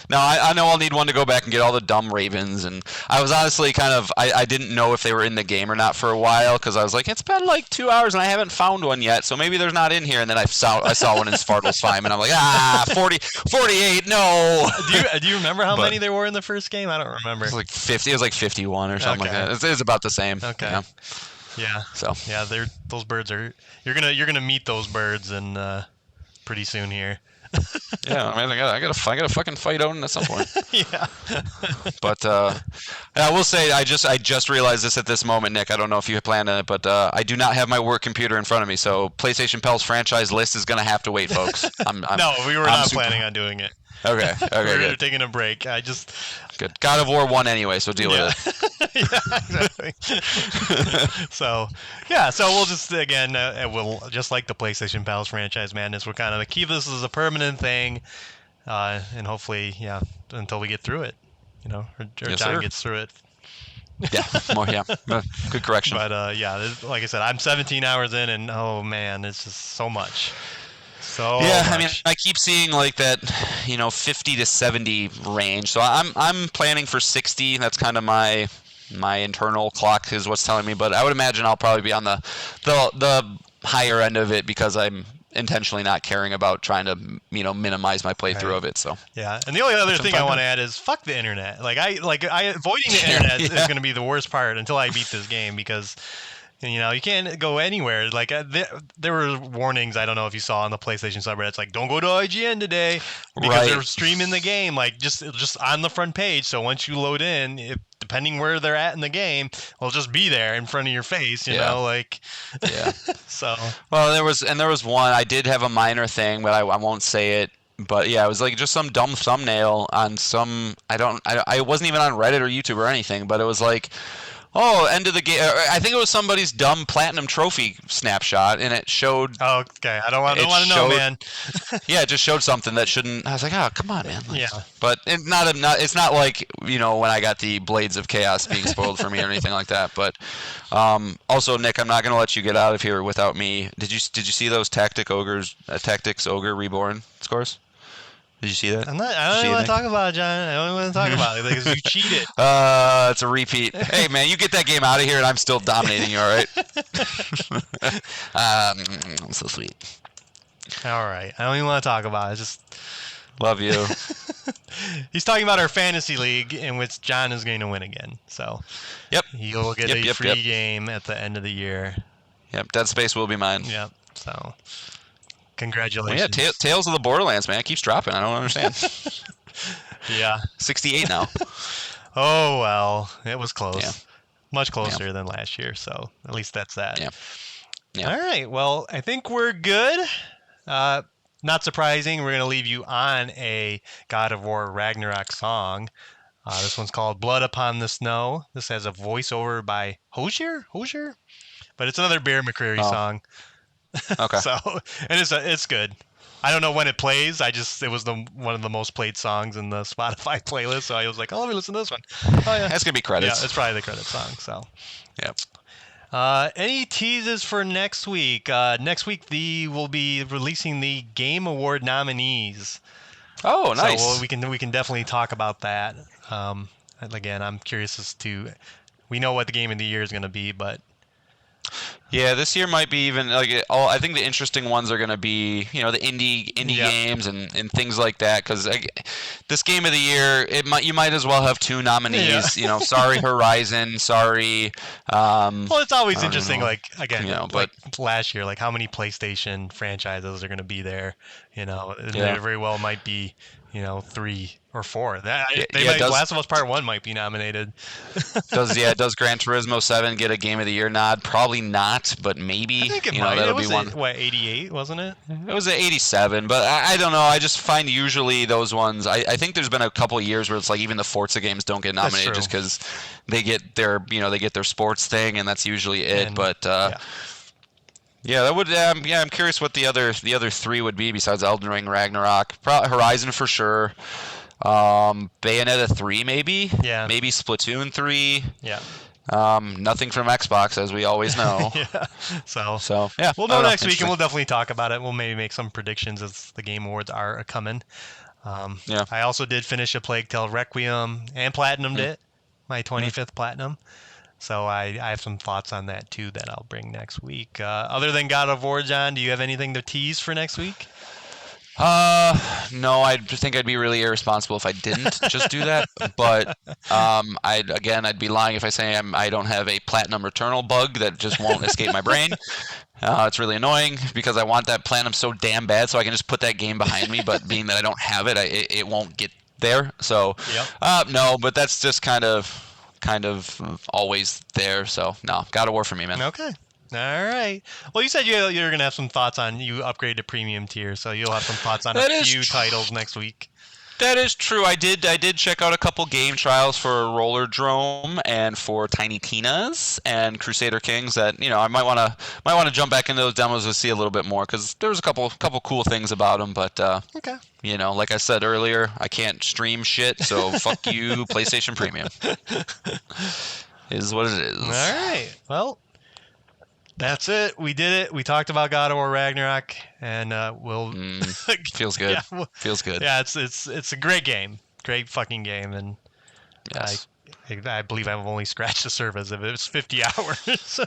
S4: No, I know I'll need one to go back and get all the dumb ravens, and I was honestly I didn't know if they were in the game or not for a while, because I was like, it's been like 2 hours and I haven't found one yet, so maybe they're not in here, and then I saw one in Svartalfheim, and I'm like, 48, no.
S3: Do you remember how many there were in the first game? I don't remember.
S4: It was like 50. It was like 51 or something like that. It's about the same.
S3: Okay. Yeah.
S4: So
S3: yeah, those birds are. You're gonna meet those birds and pretty soon here.
S4: Yeah, I mean, I gotta fucking fight Odin at some point.
S3: Yeah.
S4: But I will say, I just realized this at this moment, Nick. I don't know if you planned on it, but I do not have my work computer in front of me, so PlayStation Pals franchise list is gonna have to wait, folks.
S3: No, we were not planning on doing it.
S4: Okay,
S3: we were taking a break.
S4: Good. God of War 1 anyway, so deal with
S3: it. Yeah, exactly. So we'll just, again, we'll just like the PlayStation Pals franchise madness, we're kind of keep this as a permanent thing, and hopefully, until we get through it, or
S4: yes,
S3: John
S4: sir.
S3: gets through it.
S4: Good correction.
S3: But like I said, I'm 17 hours in, and oh man, it's just so much.
S4: I mean, I keep seeing like that, 50 to 70 range. So I'm planning for 60. That's kind of my internal clock is what's telling me. But I would imagine I'll probably be on the higher end of it because I'm intentionally not caring about trying to minimize my playthrough of it. So
S3: yeah, and the only other thing I want to add is fuck the internet. Avoiding the internet is going to be the worst part until I beat this game because. You can't go anywhere. Like there were warnings. I don't know if you saw on the PlayStation subreddit. It's like, don't go to IGN today because they're streaming the game. Like just on the front page. So once you load in, depending where they're at in the game, it'll just be there in front of your face. You know, like So
S4: well, there was one. I did have a minor thing, but I won't say it. But yeah, it was like just some dumb thumbnail on some. I wasn't even on Reddit or YouTube or anything. But it was like. Oh, end of the game. I think it was somebody's dumb platinum trophy snapshot, and it showed.
S3: Oh, okay. I don't want to know, man.
S4: Yeah, it just showed something that shouldn't. I was like, oh, come on, man.
S3: Yeah.
S4: But it's not like when I got the Blades of Chaos being spoiled for me or anything like that. But also, Nick, I'm not gonna let you get out of here without me. Did you see those Tactics Ogre Reborn scores? Did you see that?
S3: I don't even want to talk about it, John. I don't want to talk about it because you cheated.
S4: It's a repeat. Hey, man, you get that game out of here, and I'm still dominating you. All right. I'm so sweet.
S3: All right. I don't even want to talk about it. Just
S4: love you.
S3: He's talking about our fantasy league in which John is going to win again. So
S4: yep,
S3: you'll get a free game at the end of the year.
S4: Yep, Dead Space will be mine.
S3: Yep. So. Congratulations.
S4: Well, yeah, Tales of the Borderlands, man. It keeps dropping. I don't understand.
S3: Yeah.
S4: 68 now.
S3: Oh, well. It was close.
S4: Yeah.
S3: Much closer than last year, so at least that's that.
S4: Yeah.
S3: All right. Well, I think we're good. Not surprising, we're going to leave you on a God of War Ragnarok song. This one's called Blood Upon the Snow. This has a voiceover by Hosier? But it's another Bear McCreary song.
S4: Okay.
S3: So, and it's good. I don't know when it plays. It was one of the most played songs in the Spotify playlist. So I was like, let me listen to this one. Oh yeah,
S4: that's gonna be credits.
S3: Yeah, it's probably the credit song. So,
S4: yep.
S3: Any teases for next week? Next week we'll be releasing the Game Award nominees.
S4: Oh, nice.
S3: So we can definitely talk about that. Again, I'm curious as to. We know what the game of the year is going to be, but.
S4: Yeah, this year might be even I think the interesting ones are going to be the indie games and things like that because this game of the year you might as well have two nominees.
S3: Yeah.
S4: Sorry Horizon, sorry.
S3: Well, it's always interesting.
S4: Know.
S3: Like again,
S4: but
S3: like last year, like how many PlayStation franchises are going to be there? There very well might be 3 or 4. Last of Us Part 1 might be nominated.
S4: Does Gran Turismo 7 get a Game of the Year nod? Probably not, but maybe.
S3: I think it might. That'll be one. 88, wasn't it?
S4: It was at 87, but I don't know. I just find usually those ones. I think there's been a couple of years where it's like even the Forza games don't get nominated just because they get their sports thing, and that's usually it. Yeah, that would. I'm curious what the other 3 would be besides Elden Ring, Ragnarok, Horizon for sure. Bayonetta 3 maybe.
S3: Yeah.
S4: Maybe Splatoon 3.
S3: Yeah.
S4: Nothing from Xbox as we always know.
S3: Yeah.
S4: So yeah.
S3: We'll know next week and we'll definitely talk about it. We'll maybe make some predictions as the Game Awards are coming. I also did finish A Plague Tale Requiem and platinumed it, my 25th platinum. So I have some thoughts on that too that I'll bring next week. Other than God of War, John, do you have anything to tease for next week?
S4: No, I just think I'd be really irresponsible if I didn't just do that. But I'd be lying if I say I don't have a platinum returnal bug that just won't escape my brain. It's really annoying because I want that platinum so damn bad so I can just put that game behind me. But being that I don't have it, it won't get there. So no, but that's just kind of always there. So no, God of War for me, man.
S3: Okay. All right. Well, you said you're going to have some thoughts on you upgrade to premium tier, so you'll have some thoughts on a few titles next week.
S4: That is true. I did check out a couple game trials for Roller Drome and for Tiny Tina's and Crusader Kings that I might want to jump back into those demos to see a little bit more because there was a couple cool things about them. But
S3: okay.
S4: Like I said earlier, I can't stream shit, so fuck you, PlayStation Premium. Is what it is.
S3: All right. Well. That's it. We did it. We talked about God of War Ragnarok, and we'll.
S4: Feels good.
S3: Yeah,
S4: feels good.
S3: Yeah, it's a great game, great fucking game, and
S4: yes.
S3: I believe I've only scratched the surface of it. It's 50 hours.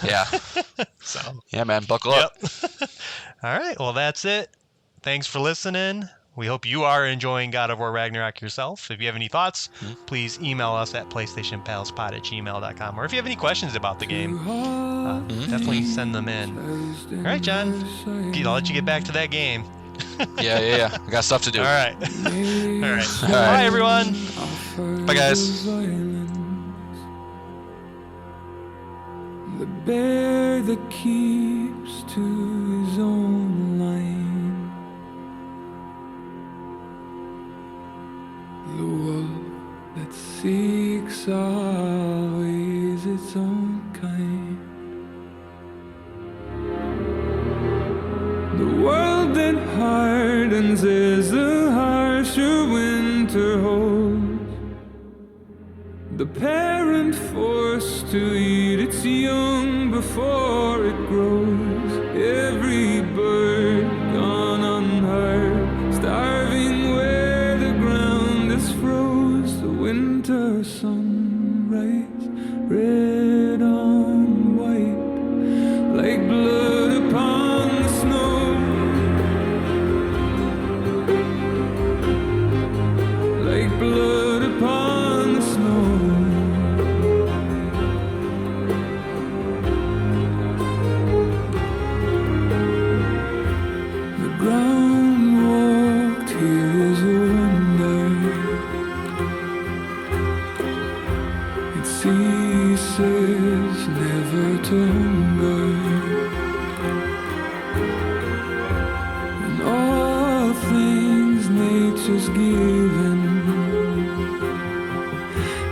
S4: Yeah.
S3: So,
S4: Yeah, man. Buckle
S3: yep.
S4: up.
S3: All right. Well, that's it. Thanks for listening. We hope you are enjoying God of War Ragnarok yourself. If you have any thoughts, please email us at PlayStationPalspod@gmail.com. Or if you have any questions about the game, definitely send them in. All right, John. I'll let you get back to that game.
S4: Yeah. I got stuff to do.
S3: All right. All right.
S4: All right.
S3: Bye, everyone.
S4: Bye, guys.
S5: The bear that keeps to his own line. The wolf that seeks always its own kind. The world that hardens as the harsher winter holds. The parent forced to eat its young before it grows. Every bird gone unheard, starving where the ground is froze. The winter sunrise, red on white, like blood upon the snow. Like blood upon the snow. Ceases never to hunger, and all things nature's given,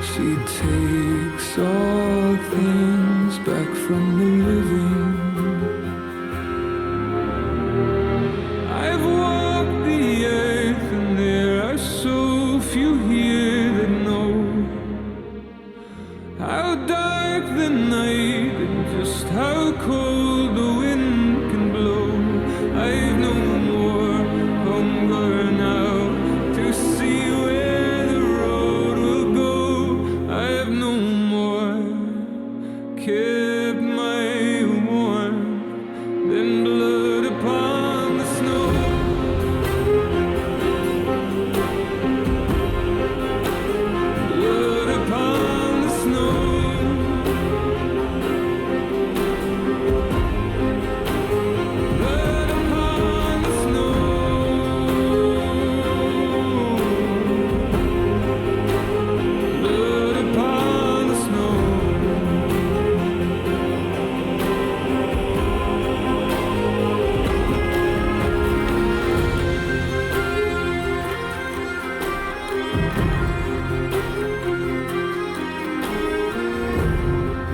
S5: she takes all things back from the living. I've walked the earth and there are so few here that know how dark the night and just how cold the wind can blow. I've no more hunger now to see where the road will go. I've no more kept my warmth than blood upon the snow. Blood upon the snow. Blood upon the snow. Blood upon the snow.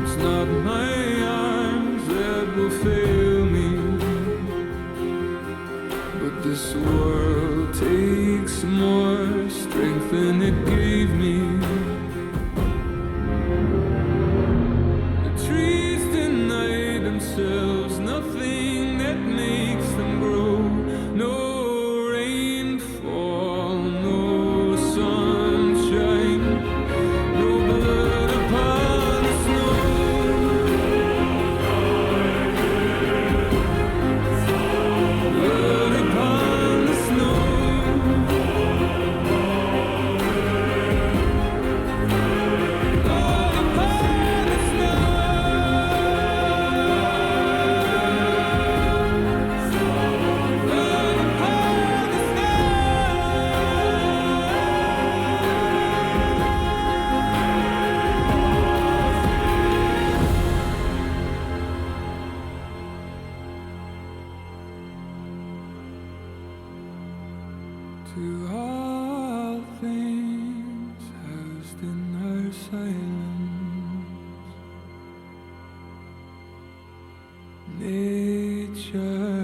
S5: It's not my arms that will fail me, but this world takes more strength than it gave me. The trees deny themselves nothing that makes them grow. No rainfall, no sunshine, no blood upon the snow. Blood upon the snow. Blood upon the snow. Blood upon the To all things housed in her silence, nature